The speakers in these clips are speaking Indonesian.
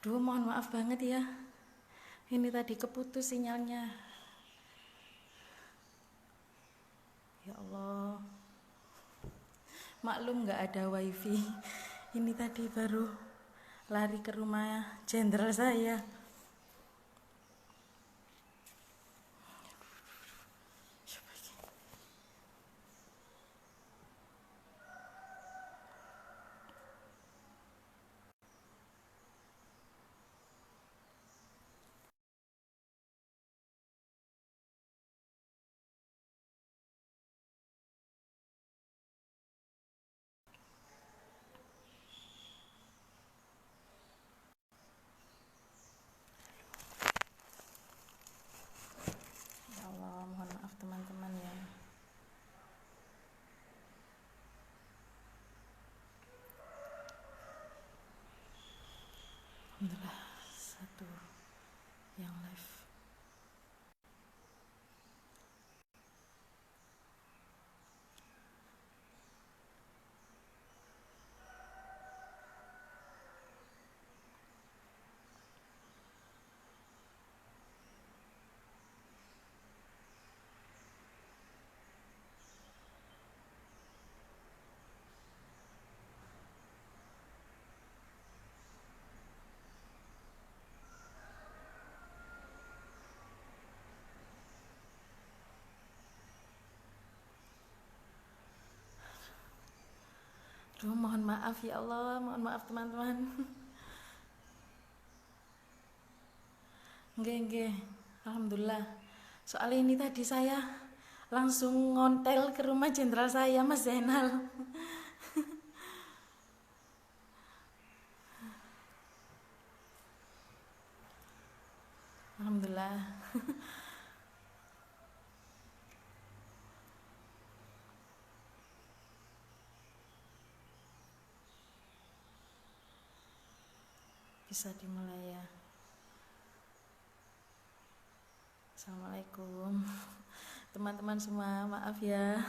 Duh, mohon maaf banget ya. Ini tadi keputus sinyalnya. Ya Allah. Maklum nggak ada wifi. Ini tadi baru lari ke rumah jenderal saya. Ya Allah, mohon maaf teman-teman ya. Alhamdulillah, satu yang live. Duh, mohon maaf ya Allah, mohon maaf teman-teman. Nggih. Alhamdulillah. Soalnya ini tadi saya langsung ngontel ke rumah jenderal saya, Mas Zainal. Alhamdulillah. Bisa dimulai ya. Assalamualaikum teman-teman semua, maaf ya.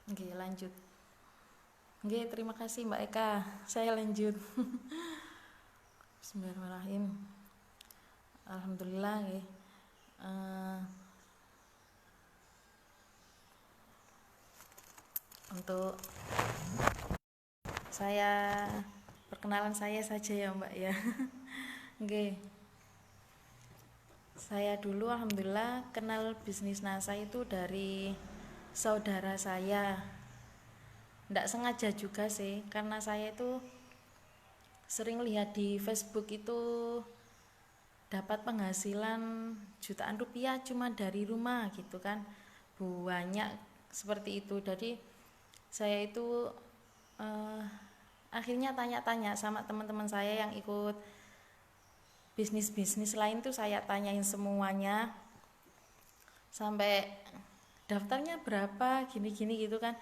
Oke, lanjut. Oke, terima kasih Mbak Eka. Saya lanjut. Bismillahirrahmanirrahim. Alhamdulillah nggih. Untuk saya perkenalan saya saja ya Mbak ya. Oke. Saya dulu alhamdulillah kenal bisnis NASA itu dari saudara saya. Nggak sengaja juga sih, karena saya itu sering lihat di Facebook itu dapat penghasilan jutaan rupiah cuma dari rumah gitu kan, banyak seperti itu. Jadi saya itu akhirnya tanya-tanya sama teman-teman saya yang ikut bisnis-bisnis lain tuh, saya tanyain semuanya sampai daftarnya berapa gini-gini gitu kan.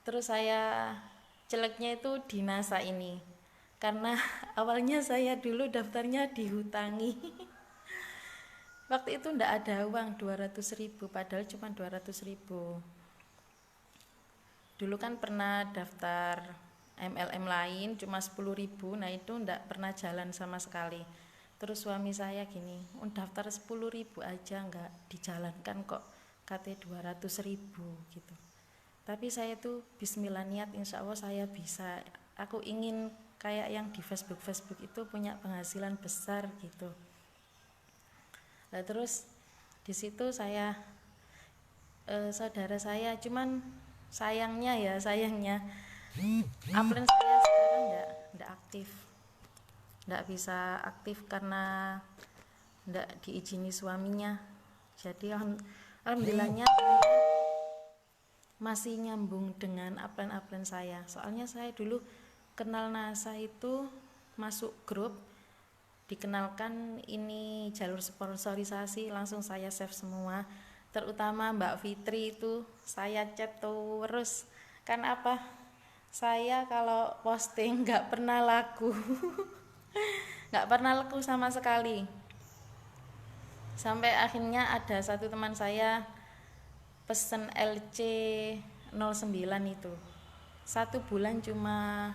Terus saya celeknya itu di NASA ini karena awalnya saya dulu daftarnya dihutangi. Waktu itu ndak ada uang 200.000, padahal cuma 200.000. Dulu kan pernah daftar MLM lain cuma 10.000, nah itu ndak pernah jalan sama sekali. Terus suami saya gini, daftar 10.000 aja nggak dijalankan kok, katanya 200.000 gitu. Tapi saya tuh bismillah, niat insya Allah saya bisa. Aku ingin kayak yang di Facebook itu punya penghasilan besar gitu. Nah terus di situ saya saudara saya, cuman sayangnya upline saya sekarang nggak aktif, nggak bisa aktif karena nggak diizini suaminya. Jadi alhamdulillahnya masih nyambung dengan upline saya. Soalnya saya dulu kenal NASA itu masuk grup, dikenalkan ini jalur sponsorisasi, langsung saya save semua. Terutama Mbak Fitri itu saya chat terus. Kan apa? Saya kalau posting nggak pernah laku. Nggak pernah laku sama sekali. Sampai akhirnya ada satu teman saya pesen LC 09 itu. satu bulan cuma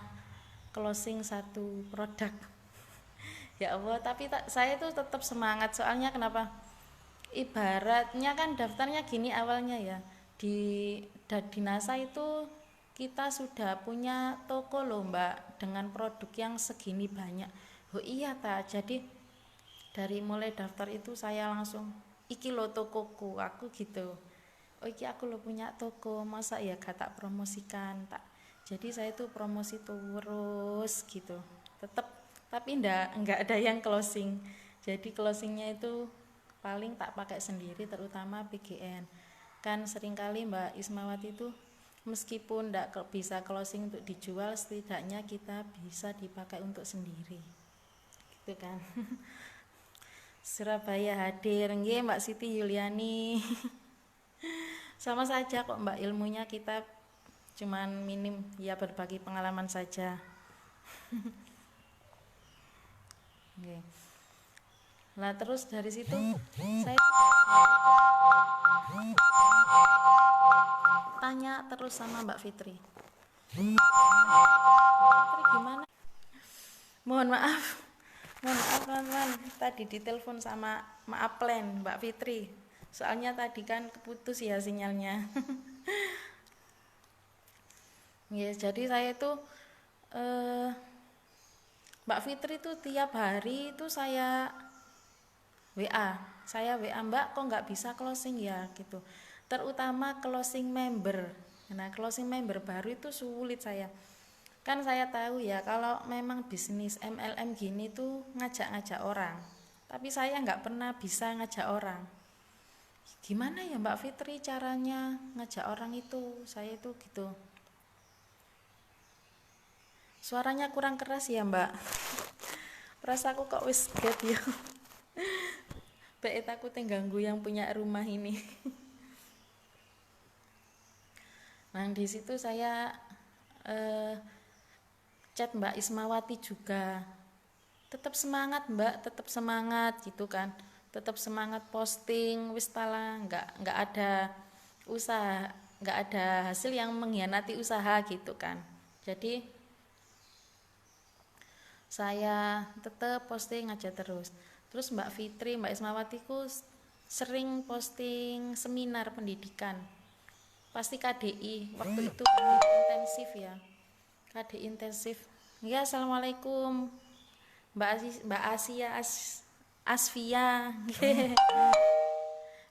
closing satu produk. Ya Allah, tapi saya tuh tetap semangat, soalnya kenapa? Ibaratnya kan daftarnya gini awalnya ya, di NASA itu kita sudah punya toko loh Mbak, dengan produk yang segini banyak. Oh iya ta, jadi dari mulai daftar itu saya langsung iki lo tokoku, aku gitu. Oh iki aku lo punya toko, masa ya gak tak promosikan tak. Jadi saya tuh promosi terus gitu, tetap. Tapi ndak ada yang closing. Jadi closingnya itu paling tak pakai sendiri, terutama PGN. Kan seringkali Mbak Ismawati itu meskipun ndak bisa closing untuk dijual, setidaknya kita bisa dipakai untuk sendiri, gitu kan. Surabaya hadir nggih Mbak Siti Yuliani. Sama saja kok Mbak, ilmunya kita cuman minim ya, berbagi pengalaman saja. Oke. Nah terus dari situ saya tanya terus sama Mbak Fitri. Fitri gimana? Mohon maaf, mohon maaf teman-teman. Tadi ditelepon sama maaf plan Mbak Fitri. Soalnya tadi kan keputus ya sinyalnya. Ya, jadi saya itu Mbak Fitri itu tiap hari itu saya WA Mbak kok nggak bisa closing ya gitu, terutama closing member. Nah closing member baru itu sulit saya, kan saya tahu ya kalau memang bisnis MLM gini tuh ngajak-ngajak orang, tapi saya nggak pernah bisa ngajak orang. Gimana ya Mbak Fitri caranya ngajak orang itu, saya itu gitu. Suaranya kurang keras ya Mbak, perasaku kok wis get ya. Baik aku ganggu yang punya rumah ini. Nah di situ saya chat Mbak Ismawati juga, tetap semangat Mbak, tetap semangat gitu kan, tetap semangat posting wis tala, nggak ada usaha, nggak ada hasil yang mengkhianati usaha gitu kan. Jadi saya tetap posting aja terus. Terus Mbak Fitri, Mbak Ismawati ku sering posting seminar pendidikan, pasti KDI waktu itu KDI intensif ya, KDI intensif ya. Assalamualaikum Mbak Asia Asvia.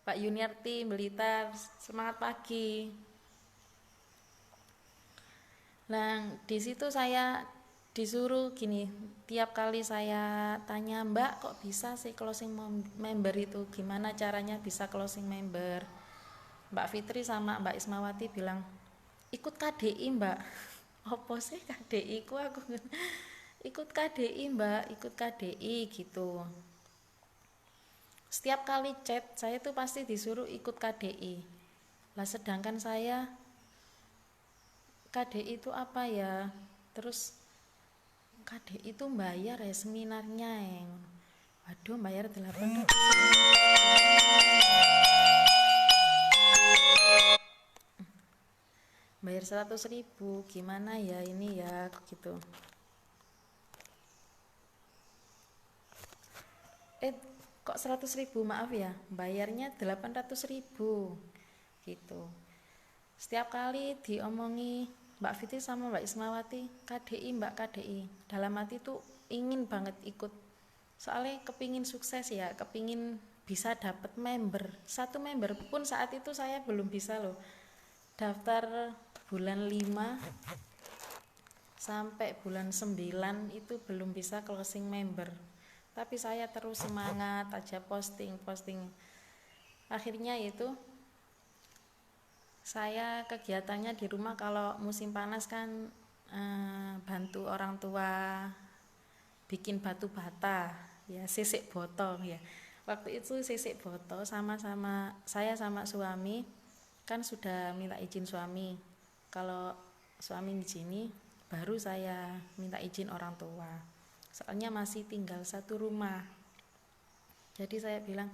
Pak Yuniarti Blitar, semangat pagi. Nah di situ saya disuruh gini, tiap kali saya tanya Mbak kok bisa sih closing member itu, gimana caranya bisa closing member, Mbak Fitri sama Mbak Ismawati bilang ikut KDI Mbak. Apa sih KDI ku, aku ikut KDI Mbak, ikut KDI gitu. Setiap kali chat saya tuh pasti disuruh ikut KDI. Lah sedangkan saya KDI itu apa ya, terus KDI itu bayar ya seminarnya yang waduh bayar 800, bayar 100.000, gimana ya ini ya gitu. Kok 100.000, maaf ya, bayarnya 800.000 gitu. Setiap kali diomongi Mbak Fitri sama Mbak Ismawati, KDI Mbak KDI, dalam hati tuh ingin banget ikut, soalnya kepingin sukses ya, kepingin bisa dapat member. Satu member pun saat itu saya belum bisa loh, daftar bulan 5 sampai bulan 9 itu belum bisa closing member, tapi saya terus semangat aja posting. Akhirnya itu saya kegiatannya di rumah kalau musim panas kan bantu orang tua bikin batu bata ya, sisik botol ya. Waktu itu sisik botol sama-sama saya sama suami, kan sudah minta izin suami, kalau suami di sini baru saya minta izin orang tua, soalnya masih tinggal satu rumah. Jadi saya bilang,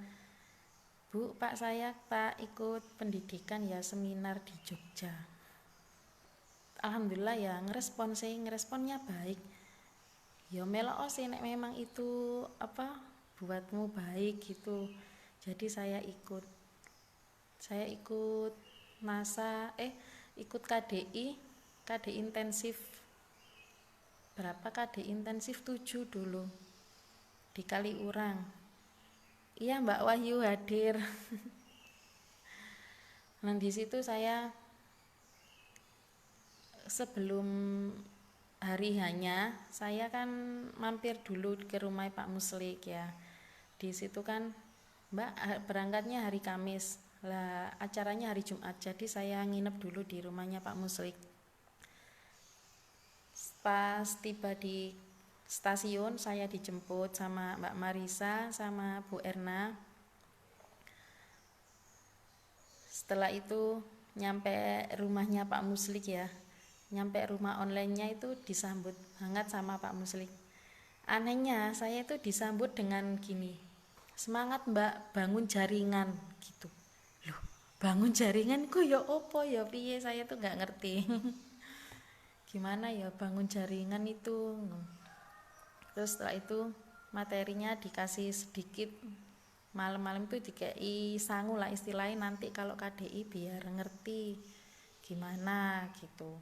Bu, Pak, saya tak ikut pendidikan ya, seminar di Jogja. alhamdulillah ya ngeresponnya baik. Ya melok sih nek memang itu apa buatmu baik gitu. Jadi saya ikut NASA ikut KDI intensif. Berapa KDI intensif 7 dulu di Kaliurang. Iya, Mbak Wahyu hadir. Nah, di situ saya sebelum hari hanya saya kan mampir dulu ke rumah Pak Muslik ya. Di situ kan Mbak berangkatnya hari Kamis. Lah acaranya hari Jumat. Jadi saya nginep dulu di rumahnya Pak Muslik. Pas tiba di stasiun saya dijemput sama Mbak Marisa sama Bu Erna. Setelah itu nyampe rumahnya Pak Muslik ya. Nyampe rumah online-nya itu disambut hangat sama Pak Muslik. Anehnya saya itu disambut dengan gini. Semangat Mbak, bangun jaringan gitu. Loh, bangun jaringan ku ya opo ya piye, saya tuh nggak ngerti. Gimana ya bangun jaringan itu. Terus setelah itu materinya dikasih sedikit, malam-malam itu dikei sangu lah istilahnya, nanti kalau KDI biar ngerti gimana gitu.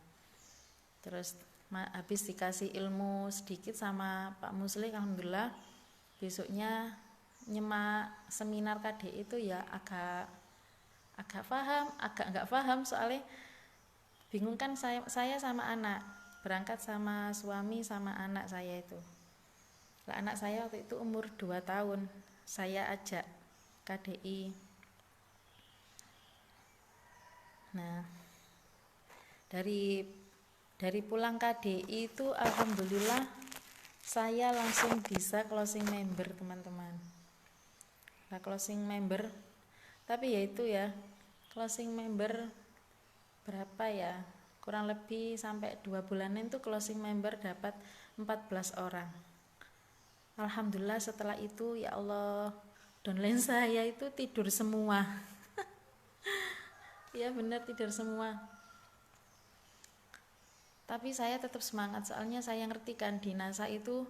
Terus habis dikasih ilmu sedikit sama Pak Muslik, alhamdulillah besoknya nyemak seminar KDI itu ya agak paham, agak nggak paham soalnya bingung kan, saya sama anak berangkat sama suami sama anak saya itu. Lah anak saya waktu itu umur 2 tahun, saya ajak KDI. Nah, dari pulang KDI itu alhamdulillah saya langsung bisa closing member, teman-teman. Nah, closing member, tapi ya itu ya, closing member berapa ya? Kurang lebih sampai 2 bulanan itu closing member dapat 14 orang. Alhamdulillah setelah itu ya Allah, downline saya itu tidur semua. Ya benar tidur semua. Tapi saya tetap semangat soalnya saya ngerti kan di NASA itu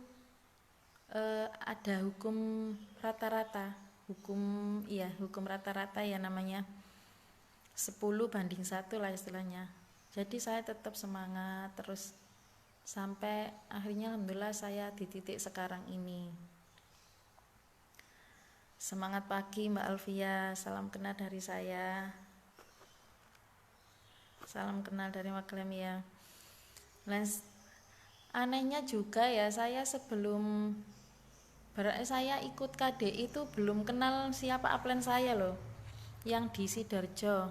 ada hukum rata-rata. Hukum rata-rata ya namanya. 10:1 lah istilahnya. Jadi saya tetap semangat terus sampai akhirnya alhamdulillah saya di titik sekarang ini. Semangat pagi Mbak Alfia, salam kenal dari saya. Salam kenal dari Magelang ya. Anehnya juga ya, saya sebelum saya ikut KDI itu belum kenal siapa upline saya loh, yang di Sidoarjo,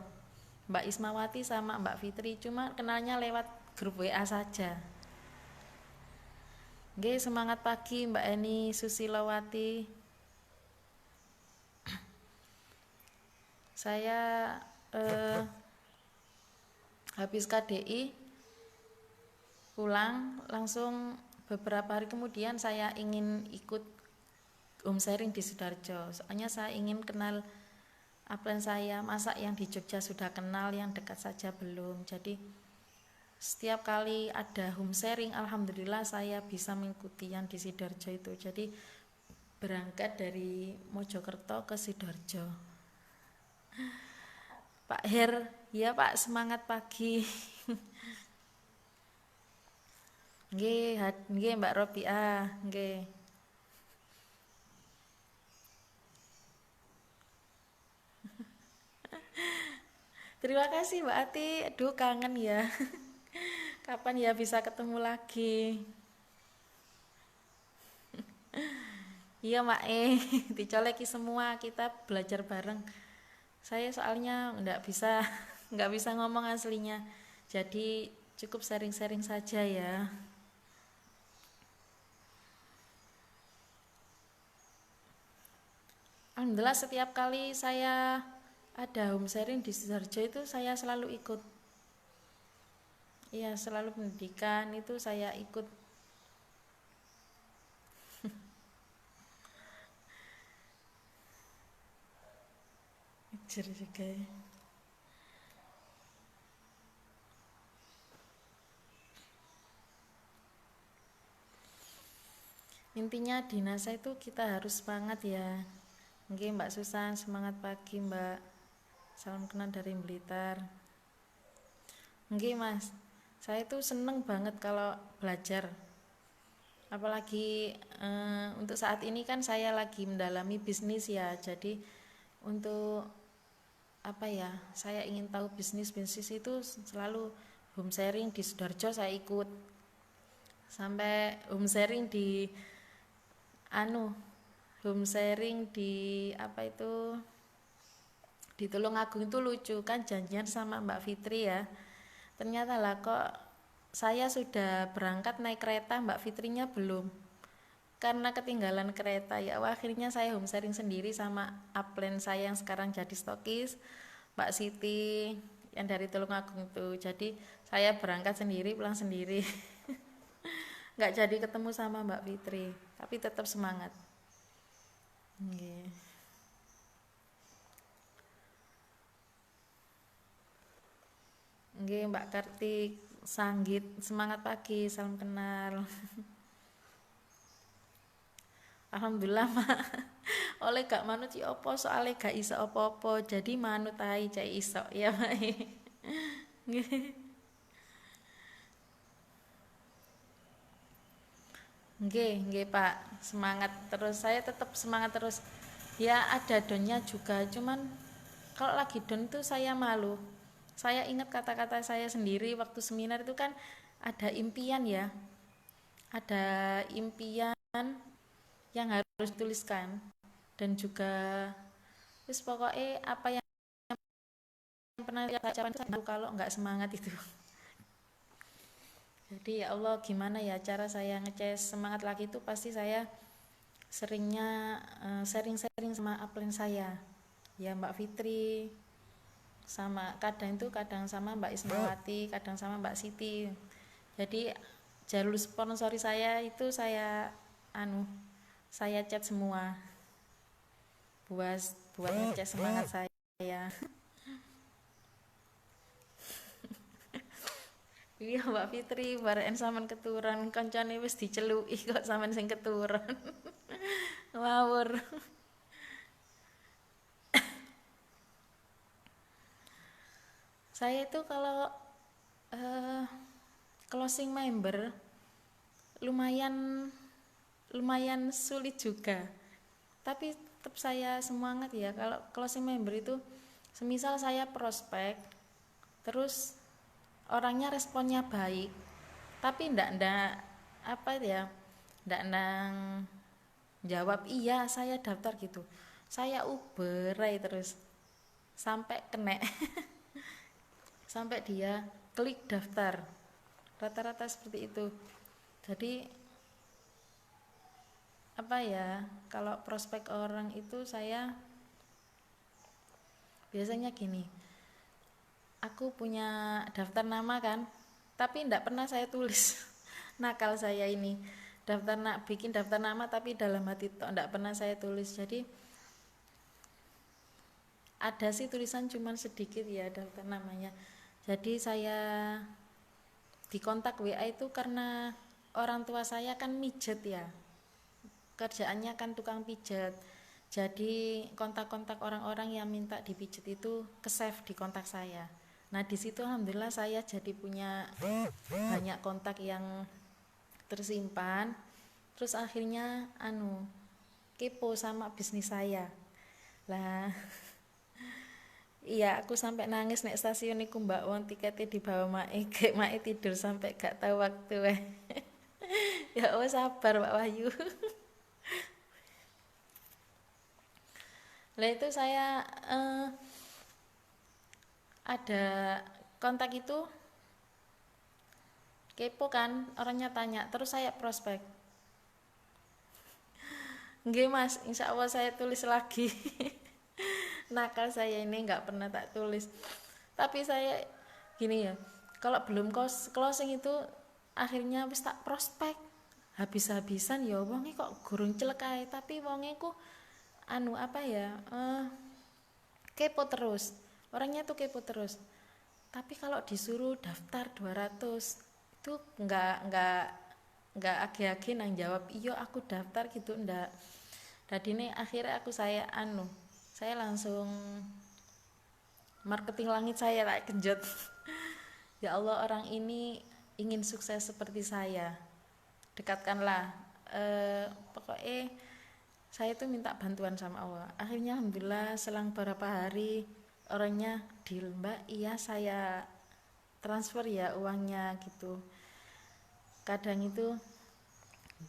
Mbak Ismawati sama Mbak Fitri, cuma kenalnya lewat grup WA saja. Nggih, semangat pagi Mbak Eni Susilowati. Saya habis KDI pulang langsung beberapa hari kemudian saya ingin ikut home sharing di Sidoarjo. Soalnya saya ingin kenal upline saya, masa yang di Jogja sudah kenal, yang dekat saja belum. Jadi setiap kali ada home sharing alhamdulillah saya bisa mengikuti yang di Sidoarjo itu. Jadi berangkat dari Mojokerto ke Sidoarjo. Pak Her, ya Pak, semangat pagi. Nggih Mbak Robiah, nggih. Terima kasih Mbak Ati, aduh kangen ya. Kapan ya bisa ketemu lagi? Iya Mak dicoleki semua, kita belajar bareng. Saya soalnya nggak bisa ngomong aslinya. Jadi cukup sharing-sharing saja ya. Alhamdulillah setiap kali saya ada home sharing di Sidoarjo itu saya selalu ikut. Iya, selalu pendidikan itu saya ikut. Jadi juga. Intinya di NASA itu kita harus semangat ya. Nggih Mbak Susan, semangat pagi Mbak. Salam kenal dari Blitar. Nggih Mas, saya tuh seneng banget kalau belajar. Apalagi untuk saat ini kan saya lagi mendalami bisnis ya. Jadi untuk apa ya, saya ingin tahu bisnis itu selalu home sharing di Sidoarjo saya ikut. Sampai home sharing di anu home sharing di apa itu di Tulungagung itu lucu kan, janjian sama Mbak Fitri ya, ternyata lah kok saya sudah berangkat naik kereta, Mbak Fitrinya belum, karena ketinggalan kereta ya. Akhirnya saya home sharing sendiri sama upline saya yang sekarang jadi stokis, Mbak Siti yang dari Tulungagung itu. Jadi saya berangkat sendiri pulang sendiri. Nggak jadi ketemu sama Mbak Fitri, tapi tetap semangat. Nggih, Mbak Kartik, Sanggit, semangat pagi, salam kenal. Alhamdulillah Mak. Oleh gak manut ya apa, soalnya gak iso apa-apa, jadi manut ae cek iso ya Mak. Nggih. Nggih Pak, semangat terus. Saya tetap semangat terus. Ya ada downnya juga, cuman kalau lagi down tuh saya malu. Saya ingat kata-kata saya sendiri waktu seminar itu kan ada impian ya. Ada impian yang harus dituliskan dan juga terus pokoknya apa yang pernah saya ucapkan kalau nggak semangat itu. Jadi ya Allah, gimana ya cara saya ngeces semangat lagi itu, pasti saya seringnya sharing-sharing sama upline saya ya, Mbak Fitri, sama kadang sama Mbak Ismawati, kadang sama Mbak Siti. Jadi jalur sponsori saya itu saya chat semua buat ngecek semangat saya. Iya Mbak Fitri, bareng sampean keturunan kancane wis diceluki kok sampean sing keturunan. Ngawur. Saya itu kalau eh, closing member lumayan sulit juga. Tapi tetap saya semangat ya kalau closing member itu. Semisal saya prospek, terus orangnya responnya baik, tapi ndak apa ya, nang jawab iya saya daftar gitu, saya uberai terus sampai kena sampai dia klik daftar, rata-rata seperti itu. Jadi apa ya, kalau prospek orang itu saya biasanya gini, aku punya daftar nama kan, tapi ndak pernah saya tulis. Nakal saya ini, bikin daftar nama tapi dalam hati ndak pernah saya tulis. Jadi ada sih tulisan cuman sedikit ya daftar namanya. Jadi saya dikontak WA itu karena orang tua saya kan mijet ya, kerjaannya kan tukang pijet. Jadi kontak-kontak orang-orang yang minta dipijet itu ke save di kontak saya. Nah di situ alhamdulillah saya jadi punya banyak kontak yang tersimpan. Terus akhirnya kepo sama bisnis saya lah. Iya, aku sampai nangis nek stasiun iku Mbak Wong, tiketnya dibawa mae, kayak mae tidur sampai gak tahu waktu weh. Ya Allah sabar Pak Wahyu. Lah itu saya ada kontak itu, kepo kan, orangnya tanya, terus saya prospek. Nggih Mas, insya Allah saya tulis lagi. Nakal saya ini nggak pernah tak tulis. Tapi saya gini ya, kalau belum closing itu akhirnya wis tak prospek. Habis-habisan ya wonge kok gurung celek, tapi wonge ku kepo terus. Orangnya tuh kepo terus. Tapi kalau disuruh daftar 200 itu enggak nggak age-age nang jawab iya aku daftar gitu ndak. Jadi ini akhirnya saya langsung marketing langit saya tak kejut. Ya Allah, orang ini ingin sukses seperti saya, dekatkanlah. Pokoknya saya tuh minta bantuan sama Allah. Akhirnya alhamdulillah selang beberapa hari orangnya deal, Mbak, iya saya transfer ya uangnya gitu. Kadang itu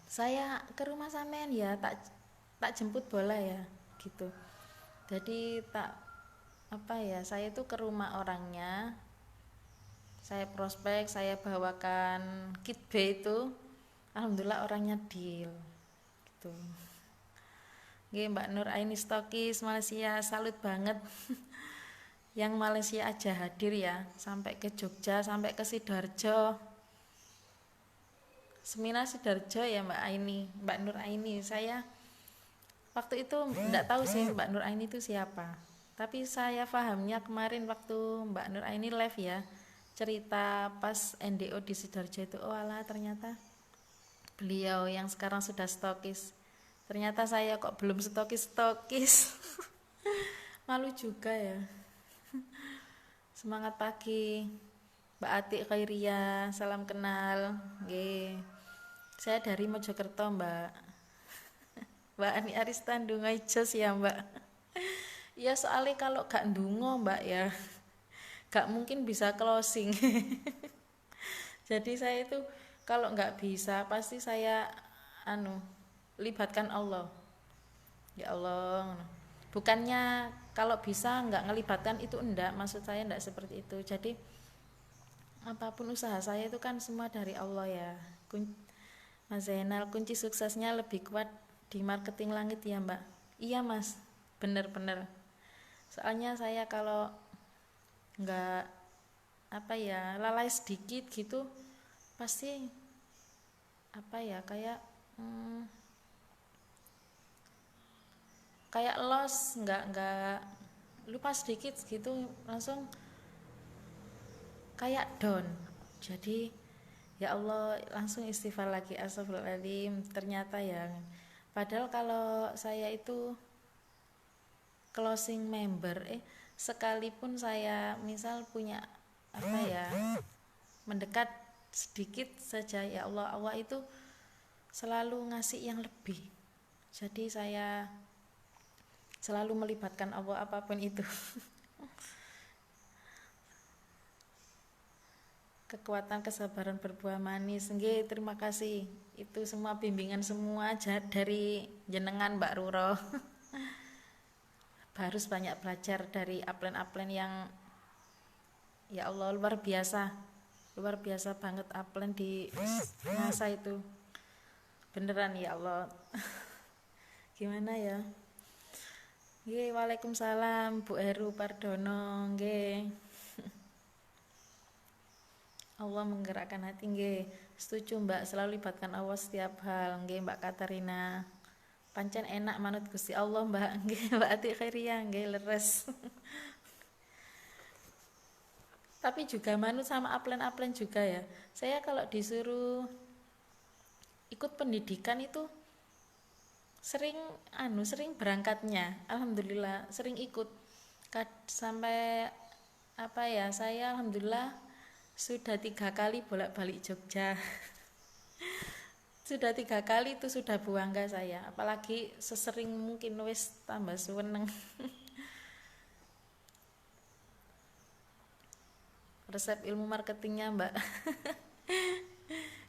saya ke rumah sampean ya, tak tak jemput bola ya gitu. Jadi saya itu ke rumah orangnya, saya prospek, saya bawakan kit B itu, alhamdulillah orangnya deal gitu. Nggih, Mbak Nur Aini Stokis Malaysia, salut banget. Yang Malaysia aja hadir ya, sampai ke Jogja, sampai ke Sidoarjo. Seminar Sidoarjo ya Mbak Nur Aini. Saya waktu itu enggak tahu sih Mbak Nur Aini itu siapa. Tapi saya pahamnya kemarin waktu Mbak Nur Aini live ya, cerita pas NDO di Sidoarjo itu, oh alah ternyata beliau yang sekarang sudah stokis. Ternyata saya kok belum stokis. Malu juga ya. Semangat pagi Mbak Atik Khairia, salam kenal. Nggih. Saya dari Mojokerto, Mbak. Mbak Ani Arista ndungo jos ya, Mbak. Ya soalnya kalau gak ndungo, Mbak ya, gak mungkin bisa closing. Jadi saya itu kalau nggak bisa pasti saya libatkan Allah. Ya Allah. Bukannya kalau bisa nggak ngelibatkan itu enggak, maksud saya enggak seperti itu. Jadi apapun usaha saya itu kan semua dari Allah ya. Mas Zainal, kunci suksesnya lebih kuat di marketing langit ya, Mbak. Iya, Mas. Bener-bener. Soalnya saya kalau nggak lalai sedikit gitu pasti kayak loss, nggak lupa sedikit gitu langsung kayak down. Jadi ya Allah langsung istighfar lagi, astagfirullahaladzim. Ternyata ya, padahal kalau saya itu closing member sekalipun saya misal punya mendekat sedikit saja, ya Allah itu selalu ngasih yang lebih. Jadi saya selalu melibatkan Allah apapun itu. Kekuatan kesabaran berbuah manis. Nggih, terima kasih. Itu semua bimbingan semua dari jenengan Mbak Ruro. Harus banyak belajar dari upline-upline yang ya Allah luar biasa. Luar biasa banget upline di masa itu. Beneran ya Allah. Gimana ya? Nggih, waalaikumsalam Bu Heru Pardono. Nggih. Allah menggerakkan hati. Nggih, setuju Mbak, selalu libatkan Allah setiap hal. Nggih, Mbak Katarina. Pancen enak manut Gusti Allah, Mbak. Nggih, Mbak Atik Khairia, nggih leres. Tapi juga manut sama upline-upline juga ya. Saya kalau disuruh ikut pendidikan itu sering berangkatnya, alhamdulillah sering ikut sampai saya alhamdulillah sudah 3 kali bolak-balik Jogja. Sudah 3 kali itu sudah bangga saya, apalagi sesering mungkin wis tambah suweneng. Resep ilmu marketingnya Mbak.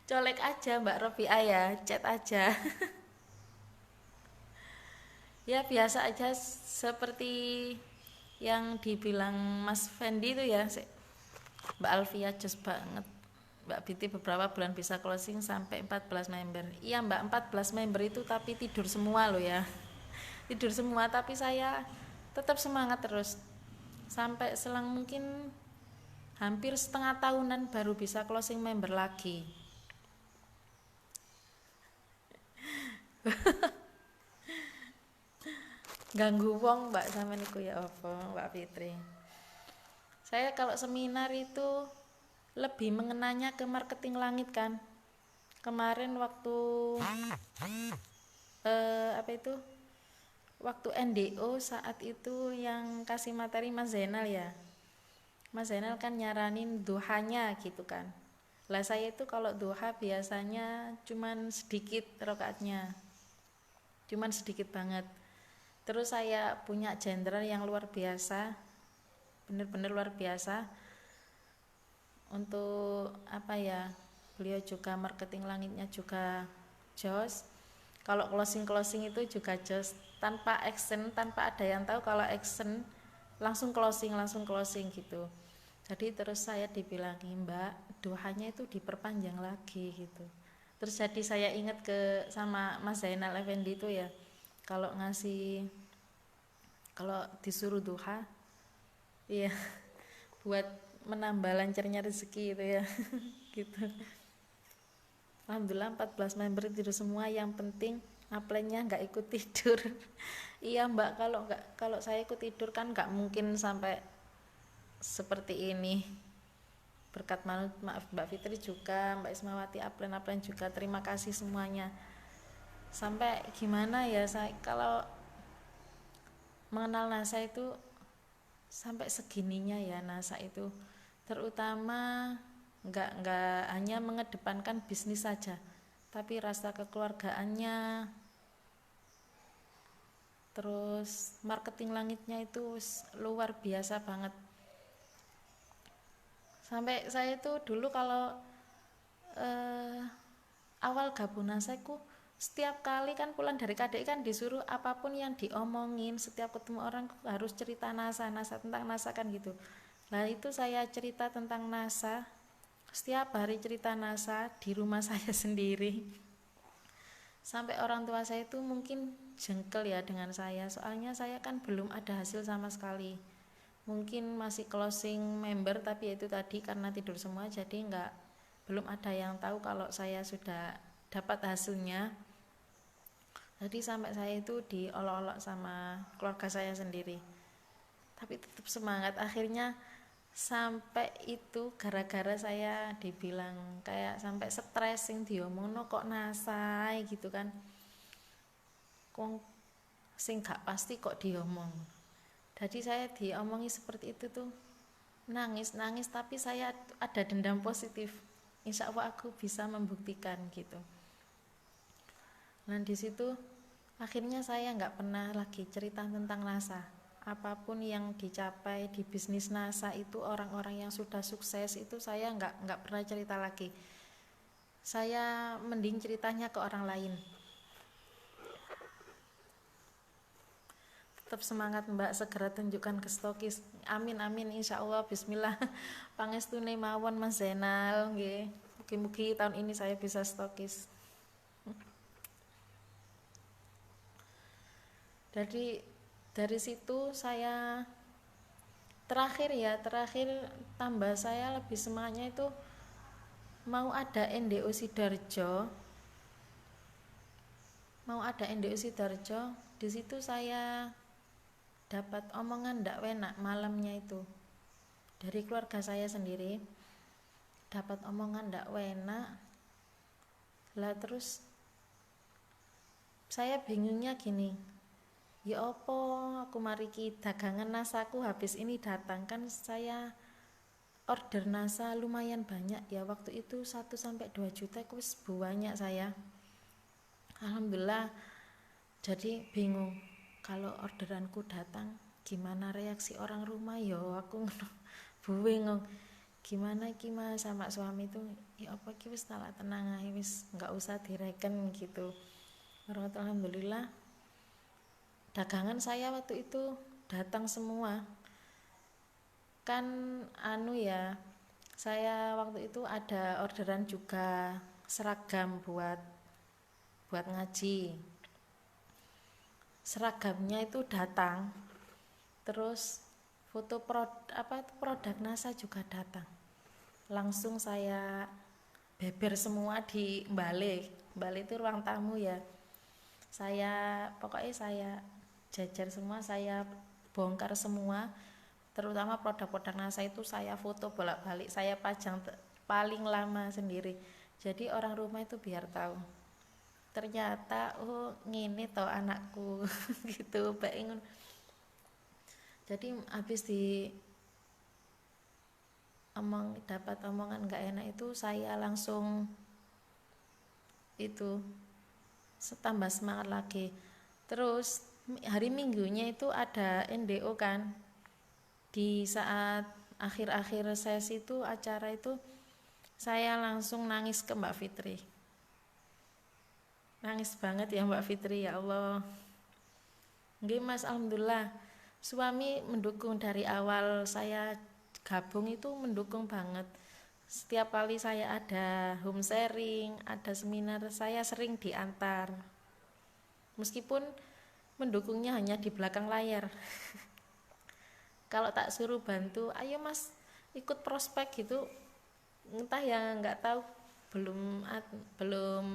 Colek aja Mbak Robiah ya, chat aja. Ya biasa aja seperti yang dibilang Mas Fendi itu ya, Mbak Alfia jos banget. Mbak Biti beberapa bulan bisa closing sampai 14 member. Iya Mbak, 14 member itu tapi tidur semua loh ya. Tidur semua, tapi saya tetap semangat terus. Sampai selang mungkin hampir setengah tahunan baru bisa closing member lagi. Ganggu wong Mbak sama niku ya apa Mbak Fitri. Saya kalau seminar itu lebih mengenanya ke marketing langit kan. Kemarin waktu apa itu, waktu NDO saat itu yang kasih materi Mas Zainal ya, Mas Zainal kan nyaranin duhanya gitu kan. Lah saya itu kalau duha biasanya cuman sedikit rokaatnya, cuman sedikit banget. Terus saya punya jenderal yang luar biasa, bener-bener luar biasa. Untuk apa ya, beliau juga marketing langitnya juga jos. Kalau closing itu juga jos, tanpa action, tanpa ada yang tahu kalau action, langsung closing gitu. Jadi terus saya dibilangi, Mbak, doanya itu diperpanjang lagi gitu. Terus jadi saya ingat ke sama Mas Zainal Effendi itu ya, kalau ngasih, kalau disuruh duha, iya, buat menambah lancarnya rezeki itu ya. Gitu. Alhamdulillah 14 member tidur semua, yang penting upline-nya nggak ikut tidur. Iya Mbak, kalau saya ikut tidur kan nggak mungkin sampai seperti ini. Berkat maaf Mbak Fitri juga, Mbak Ismawati, upline juga, terima kasih semuanya. Sampai gimana ya, saya kalau mengenal NASA itu sampai segininya ya, NASA itu terutama nggak hanya mengedepankan bisnis saja, tapi rasa kekeluargaannya, terus marketing langitnya itu luar biasa banget. Sampai saya itu dulu kalau awal gabung NASA ku, setiap kali kan pulang dari KDI kan disuruh apapun yang diomongin, setiap ketemu orang harus cerita NASA tentang NASA kan gitu. Nah itu saya cerita tentang NASA, setiap hari cerita NASA di rumah saya sendiri. Sampai orang tua saya itu mungkin jengkel ya dengan saya, soalnya saya kan belum ada hasil sama sekali. Mungkin masih closing member, tapi itu tadi karena tidur semua jadi belum ada yang tahu kalau saya sudah dapat hasilnya. Jadi sampai saya itu diolok-olok sama keluarga saya sendiri, tapi tetap semangat. Akhirnya sampai itu gara-gara saya dibilang kayak sampai stres, sing diomongno kok NASA gitu kan, kok sing gak pasti kok diomong. Jadi saya diomongi seperti itu tuh nangis tapi saya ada dendam positif, insya Allah aku bisa membuktikan gitu. Nah di situ akhirnya saya nggak pernah lagi cerita tentang NASA. Apapun yang dicapai di bisnis NASA itu, orang-orang yang sudah sukses itu saya nggak pernah cerita lagi. Saya mending ceritanya ke orang lain. Tetap semangat Mbak, segera tunjukkan ke stokis. Amin amin, insya Allah, bismillah. Pangestune mawon Mas Zainal nggih. Mugi-mugi tahun ini saya bisa stokis. Dari situ saya terakhir tambah saya lebih semangatnya itu mau ada NDO Sidoarjo. Di situ saya dapat omongan ndak enak malamnya itu dari keluarga saya sendiri, dapat omongan ndak enak. Lah terus saya bingungnya gini, ya opo aku mariki dagangan nasaku habis ini datang, kan saya order NASA lumayan banyak ya waktu itu, 1-2 juta itu banyak saya. Alhamdulillah. Jadi bingung, kalau orderanku datang gimana reaksi orang rumah ya, aku bingung gimana sama suami itu, ya apa ki wis tak tenang ae, wis enggak usah direken gitu. Alhamdulillah dagangan saya waktu itu datang semua. Kan ya, saya waktu itu ada orderan juga seragam buat ngaji. Seragamnya itu datang, terus foto produk NASA juga datang. Langsung saya beber semua di balik itu ruang tamu ya. Pokoknya saya jajar semua, saya bongkar semua, terutama produk-produk NASA itu saya foto bolak-balik, saya pajang paling lama sendiri. Jadi orang rumah itu biar tahu ternyata oh ngene toh anakku gitu pengen. Jadi habis dapat omongan nggak enak itu saya langsung itu tambah semangat lagi. Terus hari Minggunya itu ada NDO kan, di saat akhir-akhir sesi itu acara itu saya langsung nangis ke Mbak Fitri, nangis banget ya Mbak Fitri, ya Allah. Nggih Mas, alhamdulillah suami mendukung dari awal saya gabung itu, mendukung banget. Setiap kali saya ada home sharing, ada seminar, saya sering diantar. Meskipun mendukungnya hanya di belakang layar. Kalau tak suruh bantu, ayo Mas ikut prospek gitu, entah ya nggak tahu, belum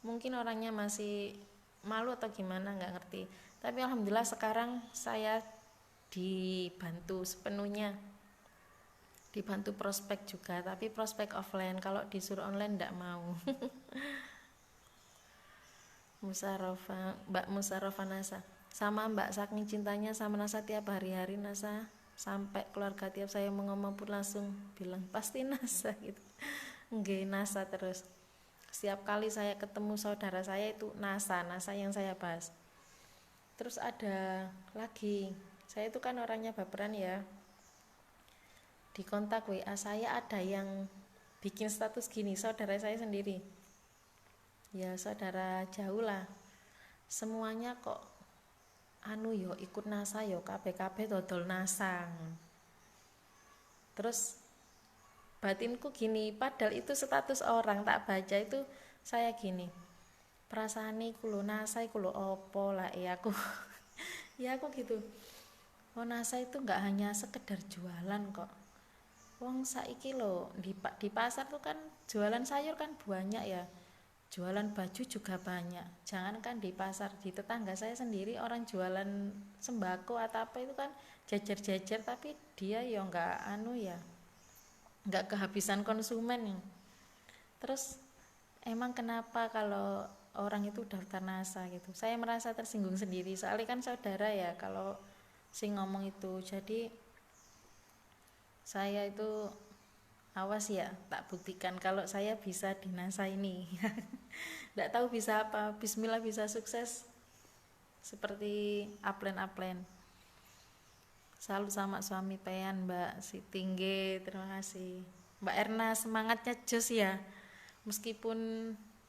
mungkin orangnya masih malu atau gimana nggak ngerti. Tapi alhamdulillah sekarang saya dibantu sepenuhnya, dibantu prospek juga, tapi prospek offline. Kalau disuruh online nggak mau. Mbak Musarofa Nasa, sama Mbak, saking cintanya sama Nasa tiap hari-hari Nasa, sampai keluarga tiap saya mau ngomong pun langsung bilang pasti Nasa gitu. Nggih, Nasa terus. Setiap kali saya ketemu saudara saya itu Nasa yang saya bahas. Terus ada lagi, saya itu kan orangnya baperan ya, di kontak WA saya ada yang bikin status gini, saudara saya sendiri ya, saudara jauh lah, semuanya kok anu yo ikut NASA yo, kabeh dodol NASA. Terus batinku gini, padahal itu status orang tak baca itu, saya gini, perasaan iku lho NASA iku lho opo lah ya aku. Ya aku gitu, oh NASA itu nggak hanya sekedar jualan kok. Wong saiki lho di pasar tuh kan jualan sayur kan banyak ya, jualan baju juga banyak. Jangankan di pasar, di tetangga saya sendiri orang jualan sembako atau apa itu kan jajar-jajar, tapi dia ya nggak kehabisan konsumen. Terus emang kenapa kalau orang itu daftar NASA gitu, saya merasa tersinggung sendiri, soalnya kan saudara ya kalau sing ngomong itu. Jadi saya itu awas ya, tak buktikan kalau saya bisa di NASA ini. Nggak tahu bisa apa, bismillah bisa sukses seperti upline. Salut sama suami pean Mbak Siti, terima kasih. Mbak Erna semangatnya jos ya, meskipun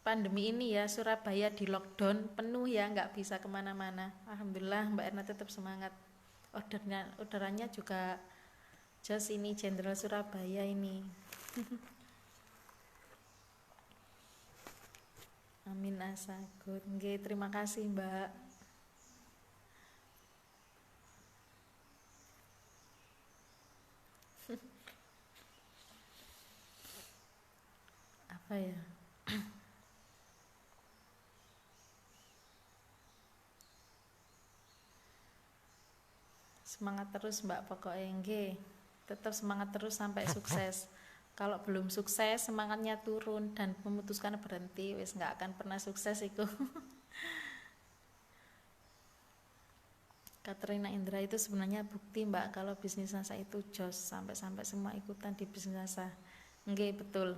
pandemi ini ya Surabaya di lockdown penuh ya, nggak bisa kemana-mana. Alhamdulillah Mbak Erna tetap semangat. Orderannya juga jos ini, Jenderal Surabaya ini. Amin asagut. Nggih, terima kasih Mbak. Apa ya? Semangat terus Mbak, pokoknya nggih. Tetap semangat terus sampai sukses. Kalau belum sukses semangatnya turun dan memutuskan berhenti, wis nggak akan pernah sukses itu. Katrina Indra itu sebenarnya bukti Mbak kalau bisnis NASA itu jos, sampai semua ikutan di bisnis NASA. Nggih, betul.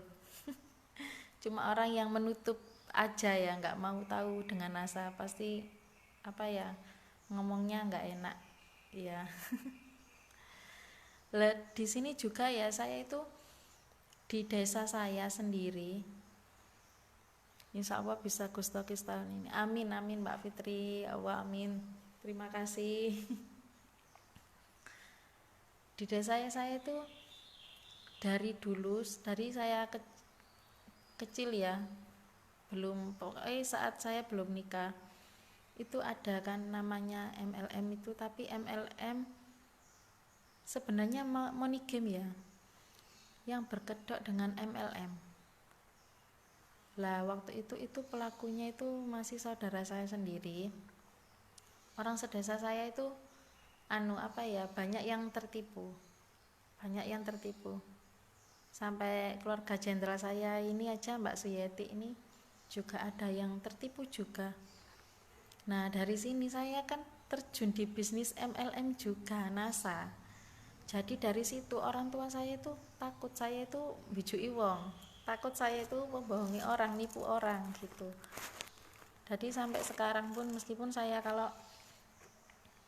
Cuma orang yang menutup aja ya, nggak mau tahu dengan NASA, pasti apa ya, ngomongnya nggak enak ya. Di sini juga ya, saya itu di desa saya sendiri, insya Allah bisa gustokis tahun ini. Amin amin Mbak Fitri, Allah amin. Terima kasih. Di desa saya itu dari dulu, dari saya kecil ya, belum, pokoknya saat saya belum nikah itu ada kan namanya MLM itu, tapi MLM sebenarnya money game ya, yang berkedok dengan MLM. Lah waktu itu pelakunya itu masih saudara saya sendiri. Orang sedesa saya itu banyak yang tertipu. Sampai keluarga jenderal saya ini aja Mbak Suyeti ini juga ada yang tertipu juga. Nah dari sini saya kan terjun di bisnis MLM juga NASA. Jadi dari situ orang tua saya itu takut saya itu bijui wong, takut saya itu membohongi orang, nipu orang gitu. Jadi sampai sekarang pun meskipun saya kalau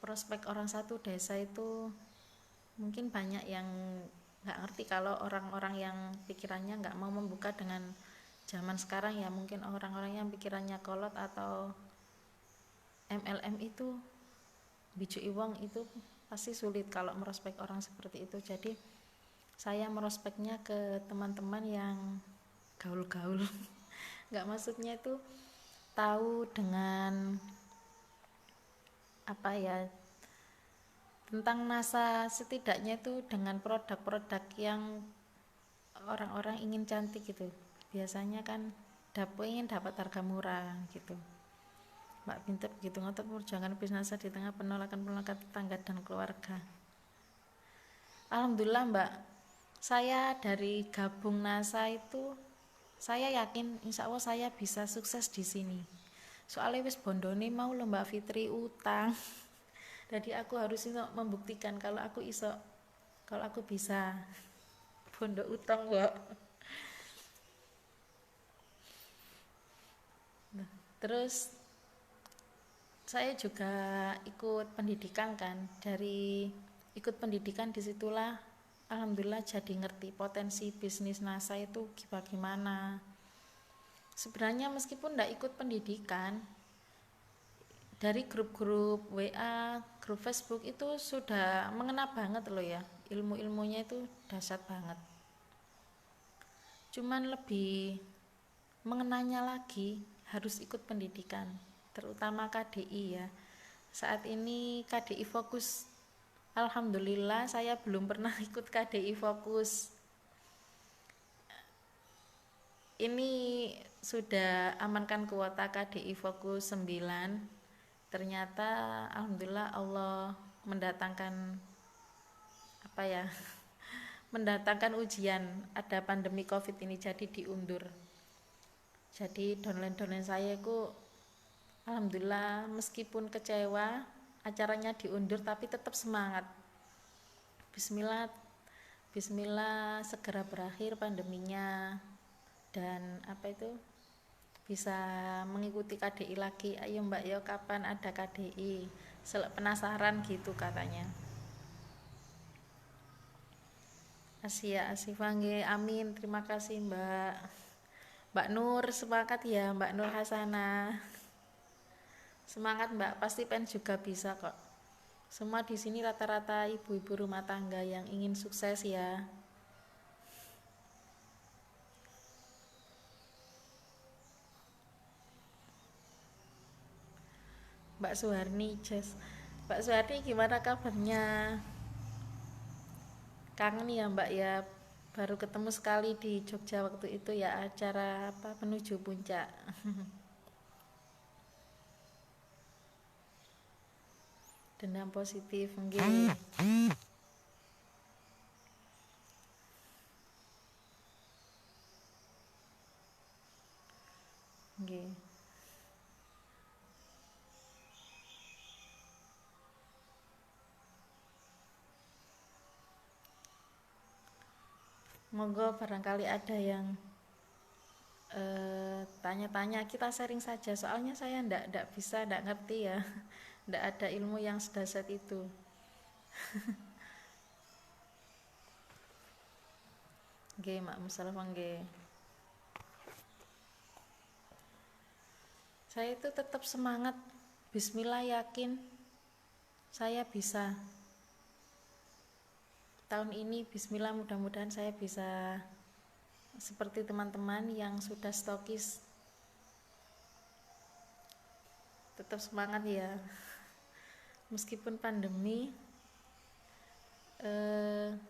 prospek orang satu desa itu mungkin banyak yang nggak ngerti, kalau orang-orang yang pikirannya nggak mau membuka dengan zaman sekarang ya, mungkin orang-orang yang pikirannya kolot atau MLM itu bijui wong itu pasti sulit kalau merospek orang seperti itu. Jadi saya merospeknya ke teman-teman yang gaul-gaul nggak, maksudnya itu tahu dengan apa ya, tentang NASA setidaknya itu dengan produk-produk yang orang-orang ingin cantik gitu. Biasanya kan ingin dapat harga murah gitu. Mbak Bintep gitu ngotot perjuangan bisnis di tengah penolakan tetangga dan keluarga. Alhamdulillah Mbak, saya dari gabung NASA itu saya yakin insya Allah saya bisa sukses di sini. Soalnya wis bondone mau lho Mbak Fitri utang. Jadi aku harus iso membuktikan kalau aku bisa bondo utang kok. Nah, terus saya juga ikut pendidikan kan, dari ikut pendidikan disitulah alhamdulillah jadi ngerti potensi bisnis NASA itu bagaimana. Sebenarnya meskipun tidak ikut pendidikan, dari grup-grup WA, grup Facebook itu sudah mengena banget loh ya, ilmu-ilmunya itu dahsyat banget. Cuman lebih mengenanya lagi harus ikut pendidikan, terutama KDI ya. Saat ini KDI fokus, alhamdulillah saya belum pernah ikut KDI fokus. Ini sudah amankan kuota KDI fokus 9. Ternyata alhamdulillah Allah mendatangkan apa ya? Mendatangkan ujian, ada pandemi Covid ini jadi diundur. Jadi downline saya itu alhamdulillah meskipun kecewa acaranya diundur tapi tetap semangat. Bismillah, bismillah segera berakhir pandeminya dan apa itu bisa mengikuti KDI lagi. Ayo Mbak yo kapan ada KDI? Penasaran gitu katanya. Asia Asifah nggih, amin. Terima kasih Mbak. Mbak Nur semangat ya, Mbak Nur Hasanah. Semangat Mbak, pasti pen juga bisa kok. Semua di sini rata-rata ibu-ibu rumah tangga yang ingin sukses ya. Mbak Suharni, Jess. Mbak Suharni gimana kabarnya? Kangen ya Mbak ya, baru ketemu sekali di Jogja waktu itu ya, acara apa menuju puncak. Dendam positif nggih. Nggih. Monggo barangkali ada yang tanya-tanya, kita sharing saja, soalnya saya ndak bisa, ndak ngerti ya. Ndak ada ilmu yang sedasar itu. Nggih, Mak Musalaf nggih. Saya itu tetap semangat. Bismillah, yakin saya bisa. Tahun ini bismillah mudah-mudahan saya bisa seperti teman-teman yang sudah stokis. Tetap semangat ya. Meskipun pandemi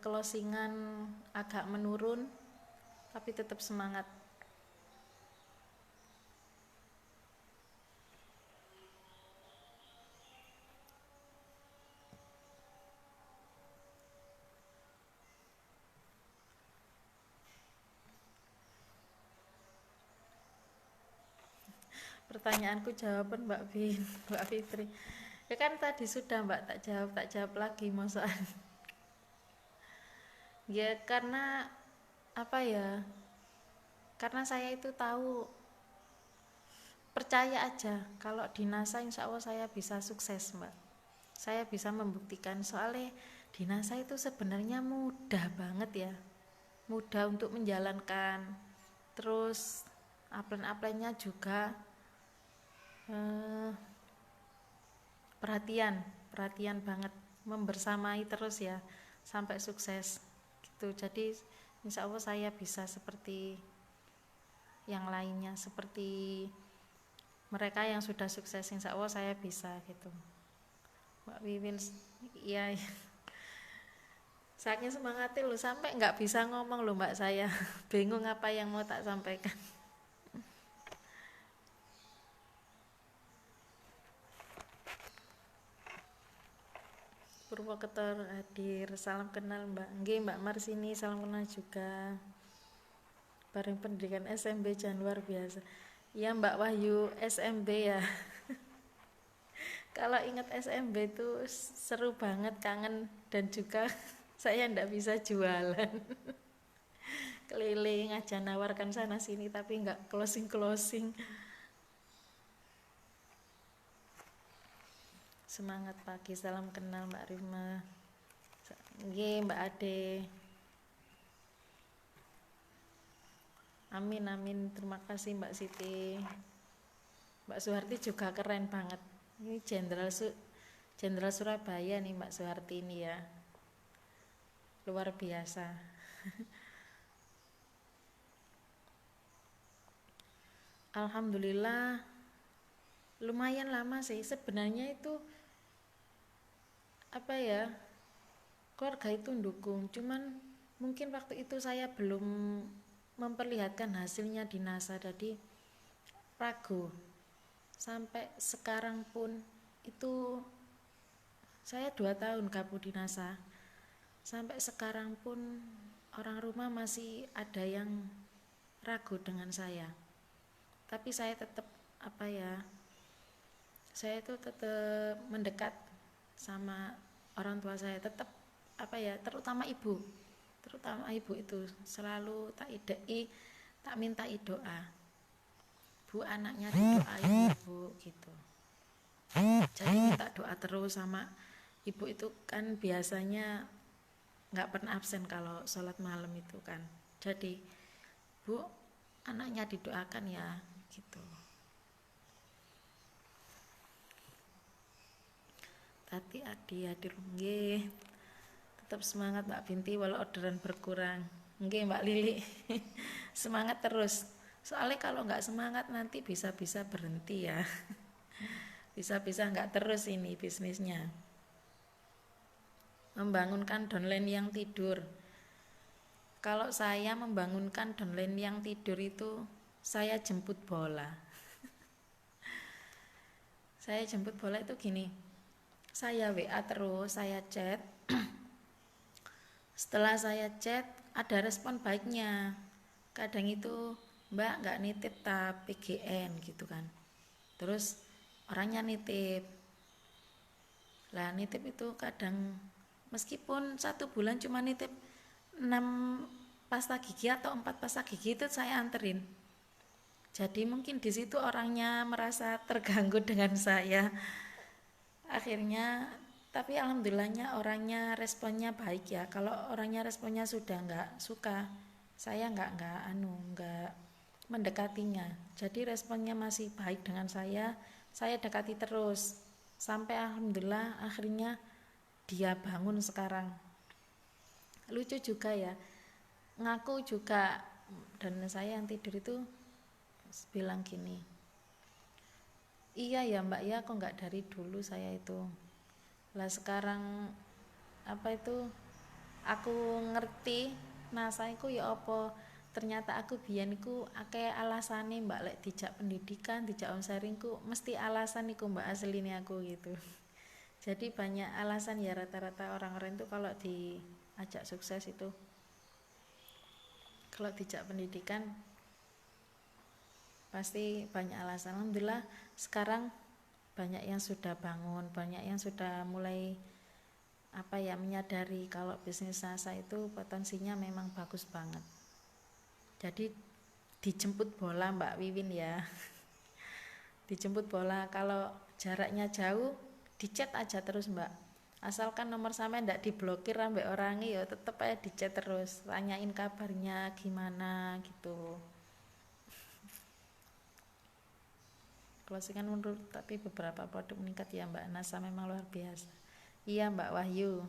closingan agak menurun, tapi tetap semangat. pertanyaanku jawaban Mbak Bin, Mbak Fitri. Ya kan tadi sudah Mbak, tak jawab lagi masakan. Ya karena apa ya? Karena saya itu tahu, percaya aja kalau di NASA insya Allah saya bisa sukses Mbak. Saya bisa membuktikan, soalnya di NASA itu sebenarnya mudah banget ya, mudah untuk menjalankan. Terus upline-upline-nya juga perhatian banget, membersamai terus ya sampai sukses gitu. Jadi insya Allah saya bisa seperti yang lainnya, seperti mereka yang sudah sukses, insya Allah saya bisa gitu Mbak Wiwin. Iya, saking semangatnya loh sampai nggak bisa ngomong loh Mbak, saya bingung apa yang mau tak sampaikan. Purwokerto hadir, salam kenal Mbak. Nggih Mbak Marsini, salam kenal juga. Bareng pendidikan SMB Januar biasa. Ya Mbak Wahyu SMB ya. Kalau ingat SMB itu seru banget, kangen, dan juga saya ndak bisa jualan. Keliling aja nawarkan sana sini tapi nggak closing. Semangat pagi, salam kenal Mbak Rima. Nggih Mbak Ade. Amin, terima kasih Mbak Siti. Mbak Suharti juga keren banget. Ini Jenderal Surabaya nih Mbak Suharti ini ya. Luar biasa. Alhamdulillah lumayan lama sih sebenarnya itu, apa ya, keluarga itu mendukung, cuman mungkin waktu itu saya belum memperlihatkan hasilnya di NASA, jadi ragu. Sampai sekarang pun itu saya 2 tahun gabung di NASA, sampai sekarang pun orang rumah masih ada yang ragu dengan saya, tapi saya tetap, apa ya, saya itu tetap mendekat sama orang tua saya, tetap, apa ya, terutama ibu itu selalu tak idei, tak mintai doa, Bu anaknya didoain ya Bu gitu. Jadi minta doa terus sama ibu itu kan, biasanya nggak pernah absen kalau sholat malam itu kan. Jadi Bu anaknya didoakan ya gitu. Tati Adi hadir nggih. Tetap semangat Mbak Binti walau orderan berkurang. Nggih Mbak Lili. Semangat terus. Soalnya kalau nggak semangat nanti bisa-bisa berhenti ya. Bisa-bisa nggak terus ini bisnisnya. Membangunkan downline yang tidur. Kalau saya membangunkan downline yang tidur itu, saya jemput bola. Saya jemput bola itu gini, saya WA terus, saya chat. Setelah saya chat, ada respon baiknya. Kadang itu, Mbak nggak nitip tak PGN gitu kan. Terus orangnya nitip. Lah nitip itu kadang meskipun 1 bulan cuma nitip 6 pasta gigi atau 4 pasta gigi itu saya anterin. Jadi mungkin di situ orangnya merasa terganggu dengan saya. Akhirnya, tapi alhamdulillahnya orangnya responnya baik ya. Kalau orangnya responnya sudah nggak suka, saya nggak mendekatinya. Jadi responnya masih baik dengan saya dekati terus sampai alhamdulillah akhirnya dia bangun sekarang. Lucu juga ya, ngaku juga, dan saya yang tidur itu bilang gini, iya ya Mbak ya, kok nggak dari dulu saya itu. Lah sekarang, apa itu, aku ngerti NASA iku ya apa, ternyata aku biyen iku akeh alasane Mbak, lek dijak pendidikan, dijak omsharing ku mesti alasan iku Mbak asline aku gitu. Jadi banyak alasan ya, rata-rata orang-orang itu kalau diajak sukses itu, kalau dijak pendidikan pasti banyak alasan. Alhamdulillah sekarang banyak yang sudah bangun, banyak yang sudah mulai menyadari kalau bisnis NASA itu potensinya memang bagus banget. Jadi dijemput bola Mbak Wiwin ya. Dijemput bola, kalau jaraknya jauh dichat aja terus Mbak. Asalkan nomor sampai ndak diblokir sampai orangnya, ya tetep aja dichat terus, tanyain kabarnya gimana gitu. Closingan menurut tapi beberapa produk meningkat ya Mbak. NASA memang luar biasa. Iya Mbak Wahyu.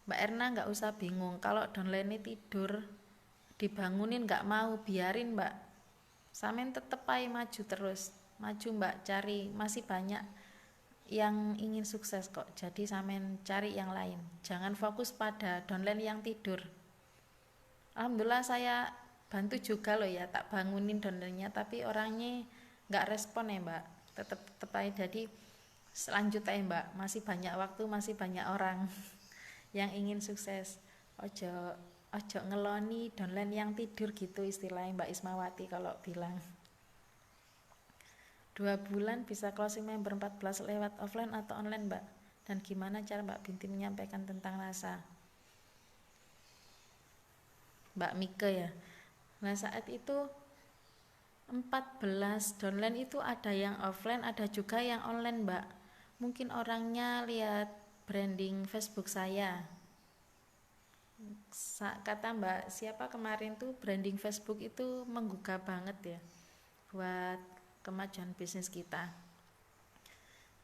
Mbak Erna nggak usah bingung kalau downline tidur dibangunin nggak mau, biarin Mbak. Samen tetep aja maju terus, maju Mbak, cari, masih banyak yang ingin sukses kok. Jadi samen cari yang lain, jangan fokus pada downline yang tidur. Alhamdulillah saya bantu juga loh ya, tak bangunin downline-nya tapi orangnya nggak respon ya Mbak. Tetep aja, jadi selanjutnya Mbak, masih banyak waktu, masih banyak orang yang ingin sukses. Ojo ngeloni downline yang tidur gitu istilahnya Mbak Ismawati kalau bilang. 2 bulan bisa closing member 14 lewat offline atau online Mbak? Dan gimana cara Mbak Binti menyampaikan tentang NASA? Mbak Mika ya. Nah saat itu 14 downline itu ada yang offline, ada juga yang online Mbak. Mungkin orangnya lihat branding Facebook saya. Kata Mbak siapa kemarin tuh, branding Facebook itu menggugah banget ya buat kemajuan bisnis kita.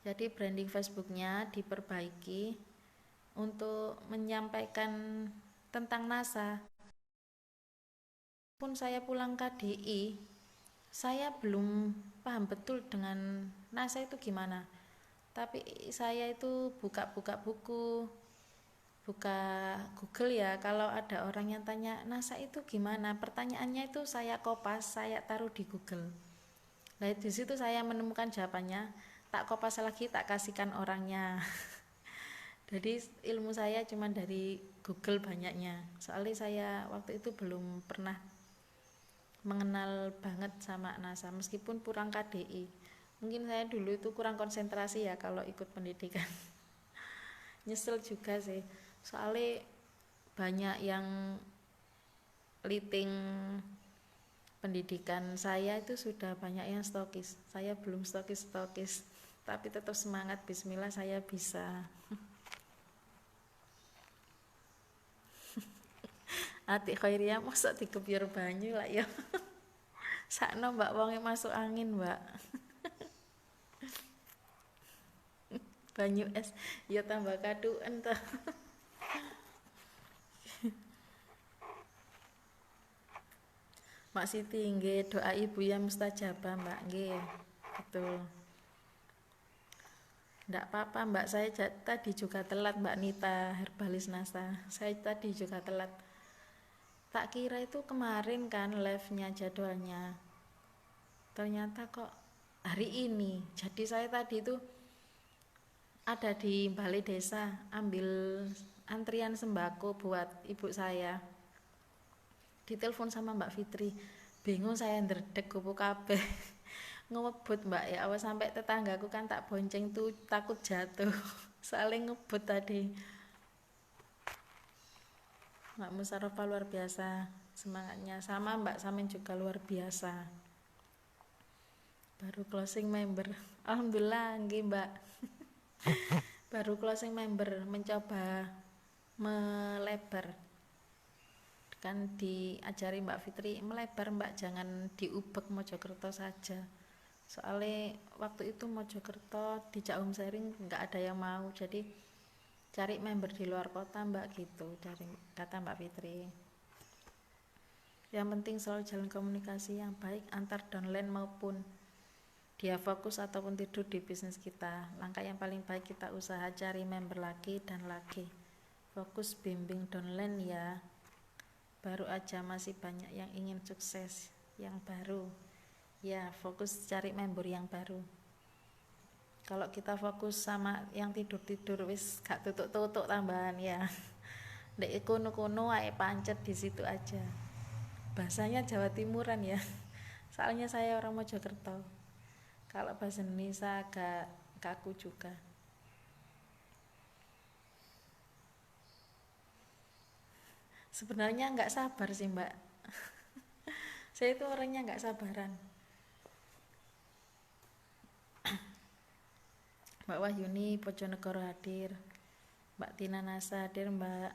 Jadi branding Facebooknya diperbaiki untuk menyampaikan tentang NASA. Pun saya pulang KDI, saya belum paham betul dengan NASA itu gimana. Tapi saya itu buka-buka buku, buka Google ya, kalau ada orang yang tanya NASA itu gimana, pertanyaannya itu saya kopas, saya taruh di Google. Nah di situ saya menemukan jawabannya, tak kopas lagi, tak kasihkan orangnya. Jadi ilmu saya cuma dari Google banyaknya. Soalnya saya waktu itu belum pernah mengenal banget sama NASA, meskipun kurang KDI. Mungkin saya dulu itu kurang konsentrasi ya kalau ikut pendidikan. Nyesel juga sih, soalnya banyak yang liting pendidikan saya itu sudah banyak yang stokis. Saya belum stokis, tapi tetap semangat, bismillah saya bisa. Atik Khairia mosok dikebyur banyu lah ya. Sakno Mbak wonge masuk angin Mbak. Banyu es ya tambah kaduken toh. Mak Siti nggih, doa ibu ya mustajabah Mbak nggih. Betul. Ndak apa-apa Mbak, saya tadi juga telat Mbak Nita, herbalis NASA. Saya tadi juga telat. Tak kira itu kemarin kan live-nya jadwalnya. Ternyata kok hari ini. Jadi saya tadi itu ada di balai desa ambil antrian sembako buat ibu saya. Ditelepon sama Mbak Fitri. Bingung saya ndredeg kupu kabeh. Ngebut Mbak ya, awas sampai tetanggaku kan tak bonceng tuh takut jatuh. Saling ngebut tadi. Mbak Musarofa luar biasa semangatnya, sama Mbak Samin juga luar biasa. Baru closing member, alhamdulillah nggih Mbak. Baru closing member, mencoba melebar. Kan diajari Mbak Fitri melebar Mbak, jangan diubek Mojokerto saja. Soalnya waktu itu Mojokerto di Cahum Sharing nggak ada yang mau, jadi cari member di luar kota Mbak gitu, dari kata Mbak Fitri. Yang penting selalu jalan komunikasi yang baik antar downline maupun dia fokus ataupun tidur di bisnis kita. Langkah yang paling baik kita usaha cari member lagi dan lagi. Fokus bimbing downline ya. Baru aja masih banyak yang ingin sukses yang baru. Ya, fokus cari member yang baru. Kalau kita fokus sama yang tidur-tidur wis gak tutuk-tutuk tambahan ya. Ndek kono-kono ae pancet di situ aja. bahasanya Jawa Timuran ya. Soalnya saya orang Mojokerto. Kalau bahasa Indonesia agak kaku juga. Sebenarnya nggak sabar sih Mbak. Saya itu orangnya nggak sabaran. Mbak Wahyuni Bojonegoro hadir, Mbak Tina Nasa hadir, Mbak.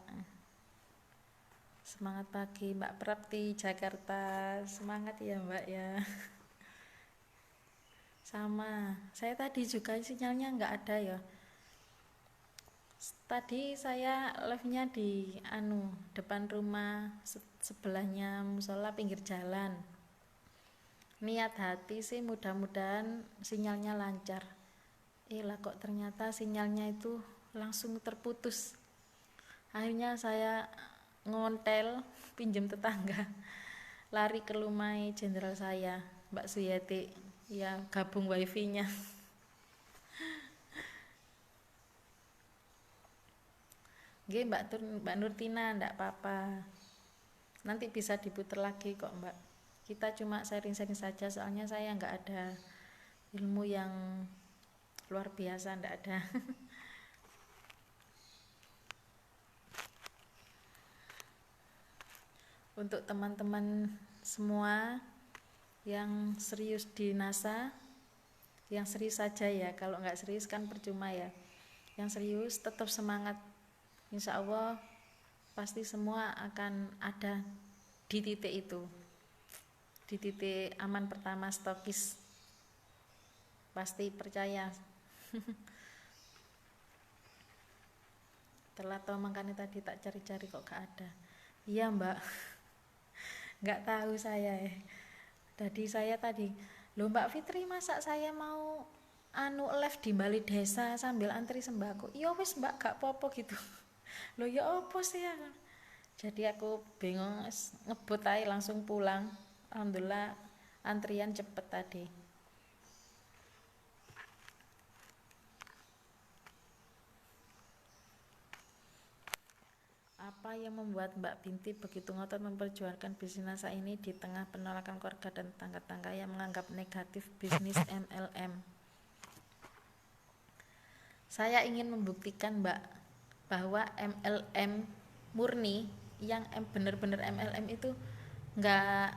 Semangat pagi Mbak Prapti Jakarta. Semangat ya Mbak ya. Sama, saya tadi juga sinyalnya nggak ada ya. Tadi saya live-nya di depan rumah, sebelahnya musola pinggir jalan. Niat hati sih mudah-mudahan sinyalnya lancar. Lah kok ternyata sinyalnya itu langsung terputus. Akhirnya saya ngontel pinjem tetangga, lari ke rumah jenderal saya Mbak Suyati, ya gabung wifi-nya. Nggih Mbak Nurtina, ndak apa-apa, nanti bisa diputar lagi kok Mbak. Kita cuma sharing-sharing saja, soalnya saya nggak ada ilmu yang luar biasa, ndak ada. Untuk teman-teman semua yang serius di NASA, yang serius saja ya, kalau nggak serius kan percuma ya. Yang serius tetap semangat, insya Allah pasti semua akan ada di titik itu, di titik aman pertama stokis, pasti percaya. Telat toh makanya tadi tak cari-cari kok gak ada. Iya Mbak, nggak tahu saya ya. Jadi saya tadi, loh Mbak Fitri masa saya mau live di Bali Desa sambil antri sembako. Iya wis Mbak, gak popo gitu. Loh ya opo sih ya. Jadi aku bingung, ngebut aja langsung pulang. Alhamdulillah antrian cepet tadi. Apa yang membuat Mbak Binti begitu ngotot memperjuangkan bisnis NASA ini di tengah penolakan keluarga dan tetangga-tetangga yang menganggap negatif bisnis MLM? Saya ingin membuktikan Mbak, bahwa MLM murni, yang benar-benar MLM itu nggak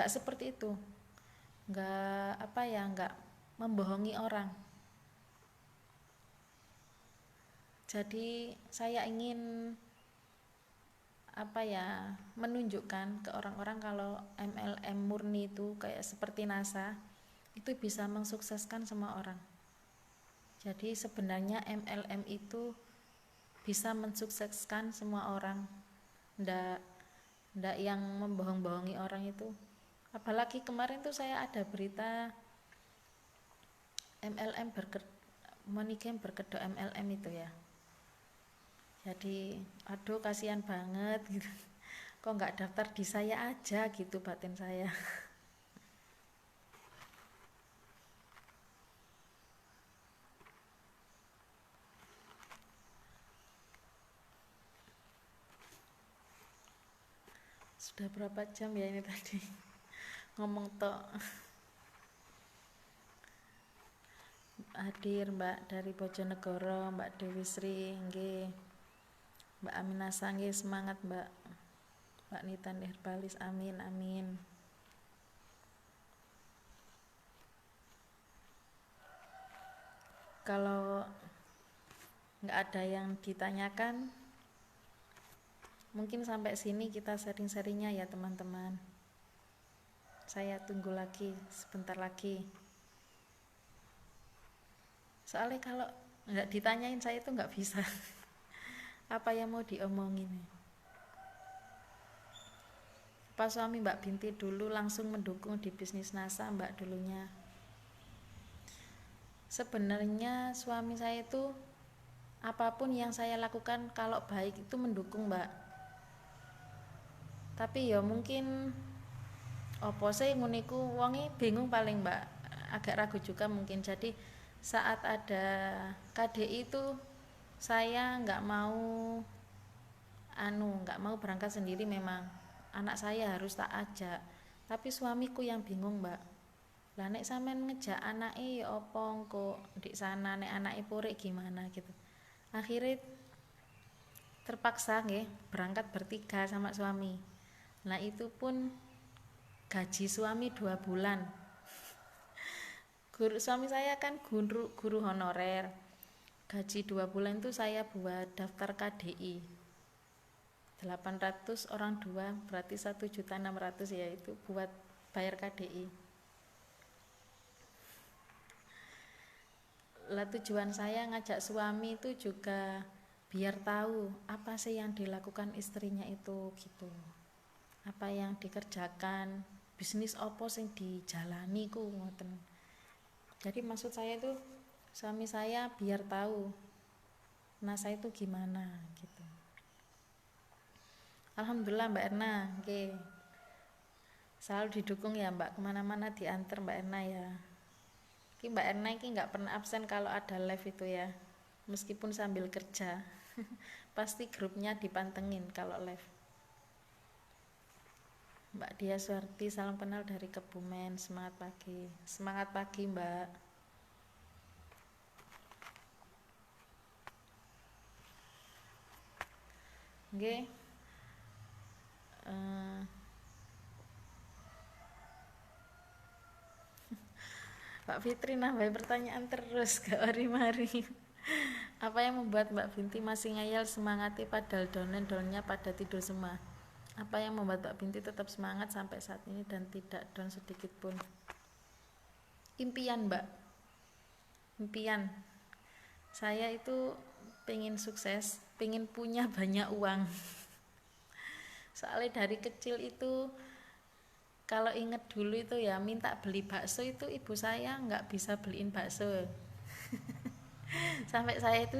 seperti itu, nggak membohongi orang. Jadi saya ingin menunjukkan ke orang-orang kalau MLM murni itu kayak seperti NASA itu bisa mensukseskan semua orang. Jadi sebenarnya MLM itu bisa mensukseskan semua orang, ndak yang membohong-bohongi orang itu. Apalagi kemarin tuh saya ada berita MLM money game berkedok MLM itu ya. Jadi aduh kasihan banget gitu. Kok nggak daftar di saya aja gitu batin saya. Sudah berapa jam ya ini tadi ngomong tok. Hadir Mbak dari Bojonegoro, Mbak Dewi Sri nggih. Mbak Aminasa nggih, semangat Mbak. Mbak Nitan Herbalis, amin amin. Kalau nggak ada yang ditanyakan, mungkin sampai sini kita sharing-sharingnya ya teman-teman. Saya tunggu lagi sebentar lagi. Soalnya kalau nggak ditanyain saya itu nggak bisa. Apa yang mau diomongin? Pak suami Mbak Binti dulu langsung mendukung di bisnis NASA Mbak dulunya. Sebenarnya suami saya itu apapun yang saya lakukan kalau baik itu mendukung Mbak. Tapi ya mungkin opo sih nguniku wonge bingung paling Mbak, agak ragu juga mungkin. Jadi saat ada KDI itu saya nggak mau berangkat sendiri memang. anak saya harus tak ajak, tapi suamiku yang bingung mbak. Lah nek sampean ngejak anake ya apa engko di sana nek anake purik gimana gitu. Akhirnya terpaksa nggih berangkat bertiga sama suami. Nah itu pun gaji suami 2 bulan. Suami saya kan guru honorer. Gaji 2 bulan itu saya buat daftar KDI 800 orang 2 berarti 1.600.000 ya, itu buat bayar KDI. Lah tujuan saya ngajak suami itu juga biar tahu apa sih yang dilakukan istrinya itu gitu, apa yang dikerjakan, bisnis opo sing dijalani ku ngoten. Jadi maksud saya itu suami saya biar tahu NASA itu gimana gitu. Alhamdulillah Mbak Erna, oke. Selalu didukung ya Mbak, kemana-mana diantar Mbak Erna ya. Ki Mbak Erna ini nggak pernah absen kalau ada live itu ya, meskipun sambil kerja. Pasti grupnya dipantengin kalau live. Mbak Dia Suarti, salam kenal dari Kebumen, semangat pagi. Semangat pagi Mbak. Oke. Mbak Fitri nambahin pertanyaan terus gak mari-mari. Apa yang membuat Mbak Binti masih ngayal semangati padahal donen-donnya pada tidur semua? Apa yang membuat Mbak Binti tetap semangat sampai saat ini dan tidak down sedikit pun? Impian Mbak, impian. Saya itu pengen sukses, pengen punya banyak uang. Soalnya dari kecil itu kalau inget dulu itu ya minta beli bakso itu ibu saya nggak bisa beliin bakso. Sampai saya itu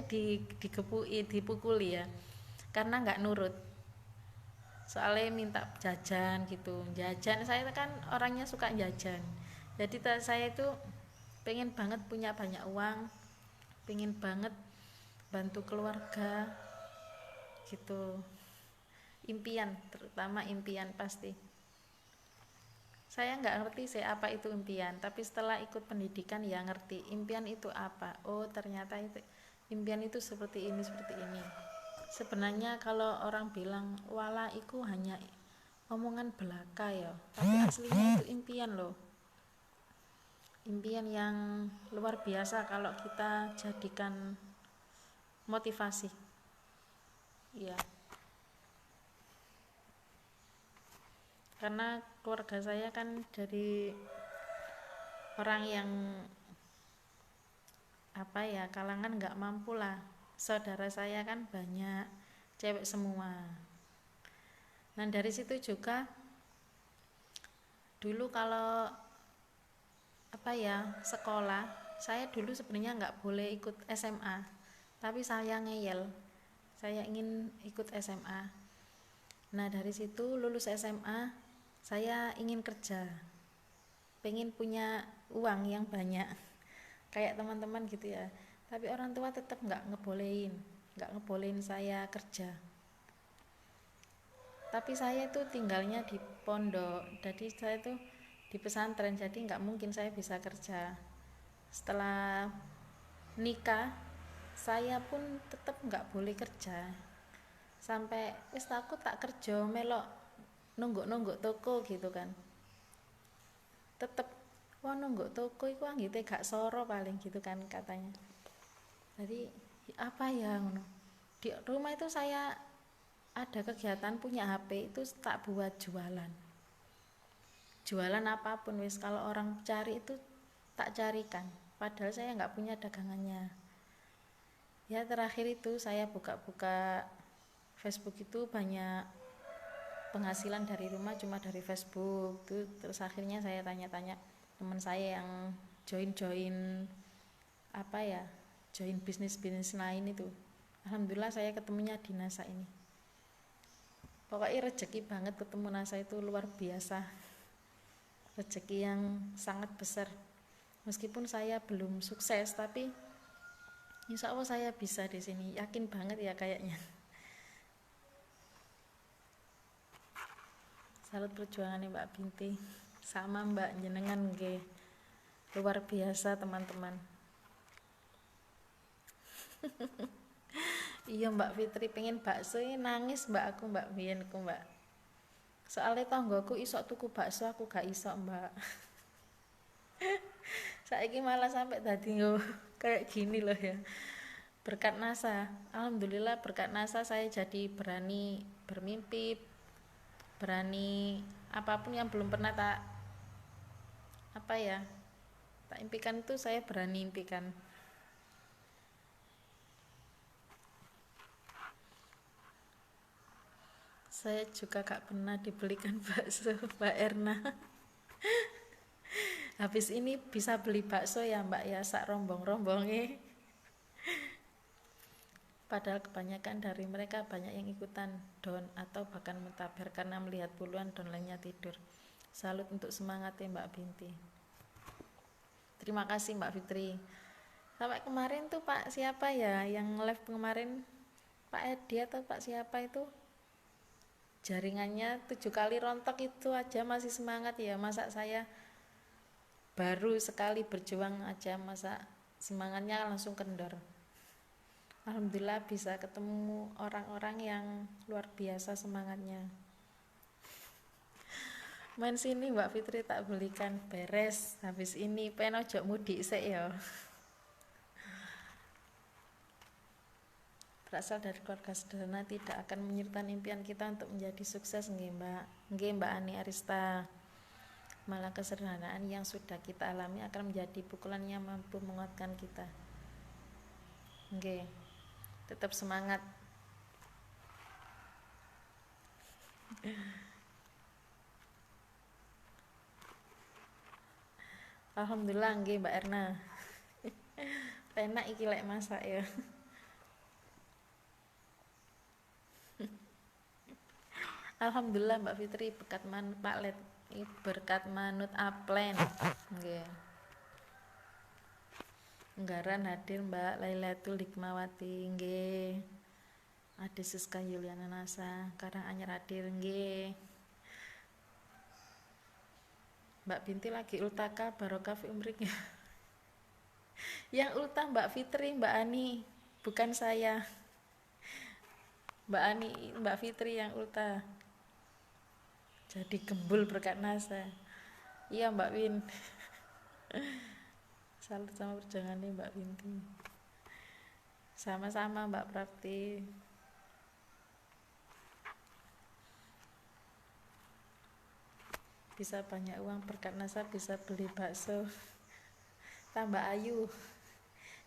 dipukuli ya karena nggak nurut. Soalnya minta jajan gitu, jajan saya kan orangnya suka jajan. Jadi saya itu pengen banget punya banyak uang, pengen banget bantu keluarga gitu. Impian, terutama impian pasti. Saya nggak ngerti sih apa itu impian, tapi setelah ikut pendidikan ya ngerti impian itu apa. Oh ternyata itu impian itu seperti ini. Sebenarnya kalau orang bilang wala itu hanya omongan belaka ya, tapi aslinya itu impian loh. Impian yang luar biasa kalau kita jadikan motivasi. Ya. Karena keluarga saya kan dari orang yang apa ya, kalangan nggak mampu lah. Saudara saya kan banyak cewek semua. Nah dari situ juga dulu kalau apa ya sekolah, saya dulu sebenarnya nggak boleh ikut SMA, tapi saya ngeyel, saya ingin ikut SMA. Nah dari situ lulus SMA saya ingin kerja, pengen punya uang yang banyak kayak teman-teman gitu ya, tapi orang tua tetap nggak ngebolehin saya kerja. Tapi saya itu tinggalnya di pondok, jadi saya itu di pesantren, jadi nggak mungkin saya bisa kerja. Setelah nikah saya pun tetap nggak boleh kerja, sampai wis aku tak kerja melok nungguk toko gitu kan, tetep wah nungguk toko iku anggite gak soro paling gitu kan katanya. Jadi apa ya ngono, di rumah itu saya ada kegiatan punya HP itu tak buat jualan apapun wis, kalau orang cari itu tak carikan, padahal saya nggak punya dagangannya. Ya terakhir itu saya buka-buka Facebook itu banyak penghasilan dari rumah cuma dari Facebook tuh. Terus akhirnya saya tanya-tanya teman saya yang join apa ya, join bisnis lain itu. Alhamdulillah saya ketemunya di NASA ini. Pokoknya rezeki banget ketemu NASA itu, luar biasa, rezeki yang sangat besar. Meskipun saya belum sukses, tapi insya Allah saya bisa di sini, yakin banget ya kayaknya. Salut perjuangannya Mbak Binti. Sama Mbak jenengan nggih. Luar biasa teman-teman. Iya Mbak Fitri pengen bakso nangis Mbak aku Mbak biyen ku Mbak. Soalnya tanggoku isok tuku bakso aku gak isok Mbak. Saiki malah sampai tadi kayak gini loh ya. Berkat NASA, alhamdulillah berkat NASA saya jadi berani bermimpi, berani apapun yang belum pernah tak impikan itu saya berani impikan. Saya juga gak pernah dibelikan bakso Mbak Erna. Habis ini bisa beli bakso ya Mbak ya, sak rombong-rombongnya. Padahal kebanyakan dari mereka banyak yang ikutan down atau bahkan mentabar karena melihat puluhan downline-nya tidur. Salut untuk semangatnya Mbak Binti. Terima kasih Mbak Fitri. Sampai kemarin tuh Pak siapa ya yang live kemarin, Pak Edi atau Pak siapa itu, jaringannya 7 kali rontok itu aja masih semangat ya. Masa saya baru sekali berjuang aja masa semangatnya langsung kendor. Alhamdulillah bisa ketemu orang-orang yang luar biasa semangatnya. Main sini Mbak Fitri tak belikan beres. Habis ini pengen ojo mudik sik ya. Berasal dari keluarga sederhana tidak akan menyertakan impian kita untuk menjadi sukses nggih Mbak. Nggih Mbak Ani Arista. Malah kesederhanaan yang sudah kita alami akan menjadi pukulan yang mampu menguatkan kita. Nggih. Tetap semangat. Alhamdulillah nggih Mbak Erna. Penak iki lek masak ya. Alhamdulillah Mbak Fitri berkat manut aplen. Nggih. Nggaran hadir Mbak Lailatul Hikmawati nggih. Ade Siska Yuliana Nasa, Karanganyar hadir nggih. Mbak Binti lagi ultaka barokah fi umrik. Yang ultah Mbak Fitri, Mbak Ani, bukan saya. Mbak Ani, Mbak Fitri yang ultah. Jadi gembul berkat NASA. Iya Mbak Win. Salut sama perjuangannya Mbak Binti. Sama-sama Mbak Prapti. Bisa banyak uang berkat NASA, bisa beli bakso. Tambah ayu.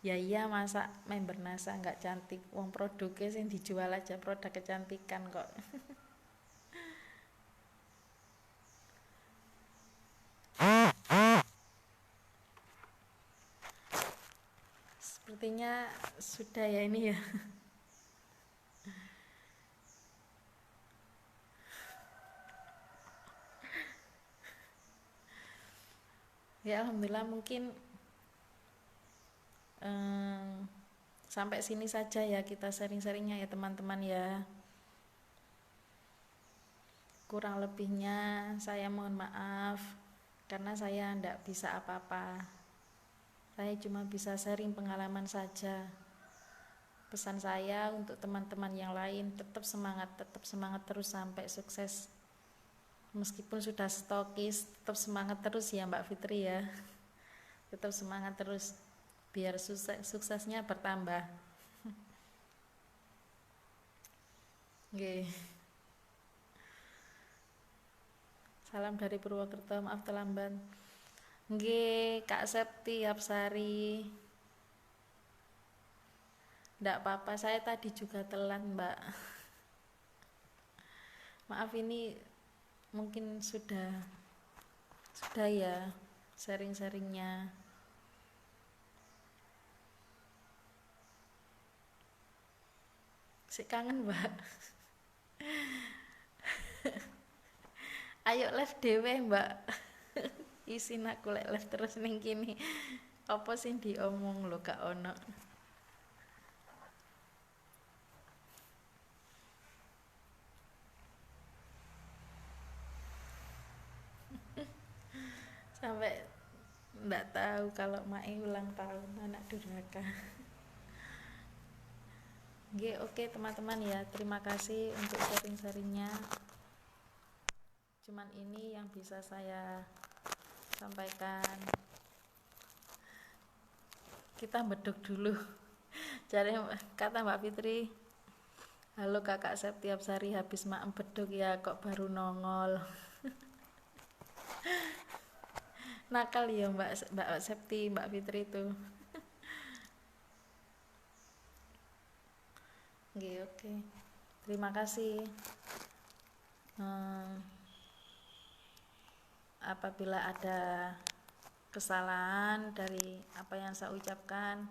Ya iya masa member NASA nggak cantik. Uang produknya sih dijual aja produk kecantikan kok. Sepertinya sudah ya ini ya. Ya alhamdulillah mungkin sampai sini saja ya kita sharing-sharingnya ya teman-teman ya. Kurang lebihnya saya mohon maaf karena saya tidak bisa apa-apa. Saya cuma bisa sharing pengalaman saja. Pesan saya untuk teman-teman yang lain tetap semangat terus sampai sukses. Meskipun sudah stokis, tetap semangat terus ya Mbak Fitri ya. Tetap semangat terus biar suksesnya bertambah. Nggih. Salam dari Purwokerto, maaf terlambat. Nggih, Kak Septi Apsari. Ndak apa-apa, saya tadi juga telat, Mbak. Maaf ini mungkin sudah ya sharing-sharingnya. Si kangen Mbak. Ayo live dhewe Mbak. Isin aku lek live terus ning kini. Apa sing diomong lho gak ono. sampai nggak tahu kalau Mae ulang tahun, anak durhaka. Oke teman-teman ya, terima kasih untuk sharing-sharingnya. Cuman ini yang bisa saya sampaikan. Kita beduk dulu. Jadi kata Mbak Fitri, halo kakak Sep, tiap hari habis maem beduk ya, kok baru nongol. Nakal ya Mbak Septi, Mbak Fitri itu. Oke. Terima kasih. Apabila ada kesalahan dari apa yang saya ucapkan,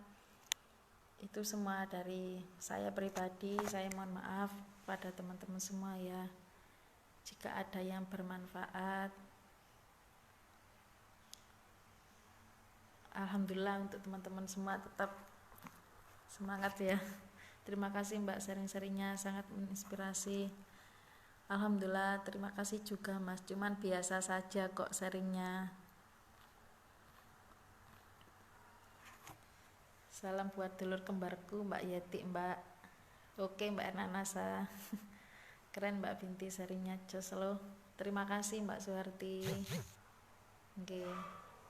itu semua dari saya pribadi. Saya mohon maaf pada teman-teman semua ya, jika ada yang bermanfaat. Alhamdulillah untuk teman-teman semua tetap semangat ya. Terima kasih Mbak, sharing-sharingnya sangat menginspirasi. Alhamdulillah, terima kasih juga Mas, cuman biasa saja kok sharingnya. Salam buat dulur kembarku Mbak Yeti, Mbak. Oke Mbak Nanasa. Keren Mbak Binti, sharingnya jos loh. Terima kasih Mbak Suharti. Oke.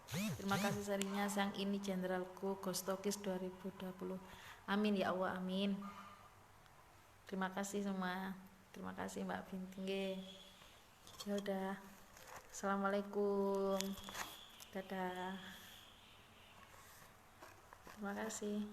Terima kasih sharingnya. Sang ini jenderalku Gostokis 2020. Amin ya Allah, amin. Terima kasih semua. Terima kasih Mbak Binti. Ya udah. Assalamualaikum. Dadah. Terima kasih.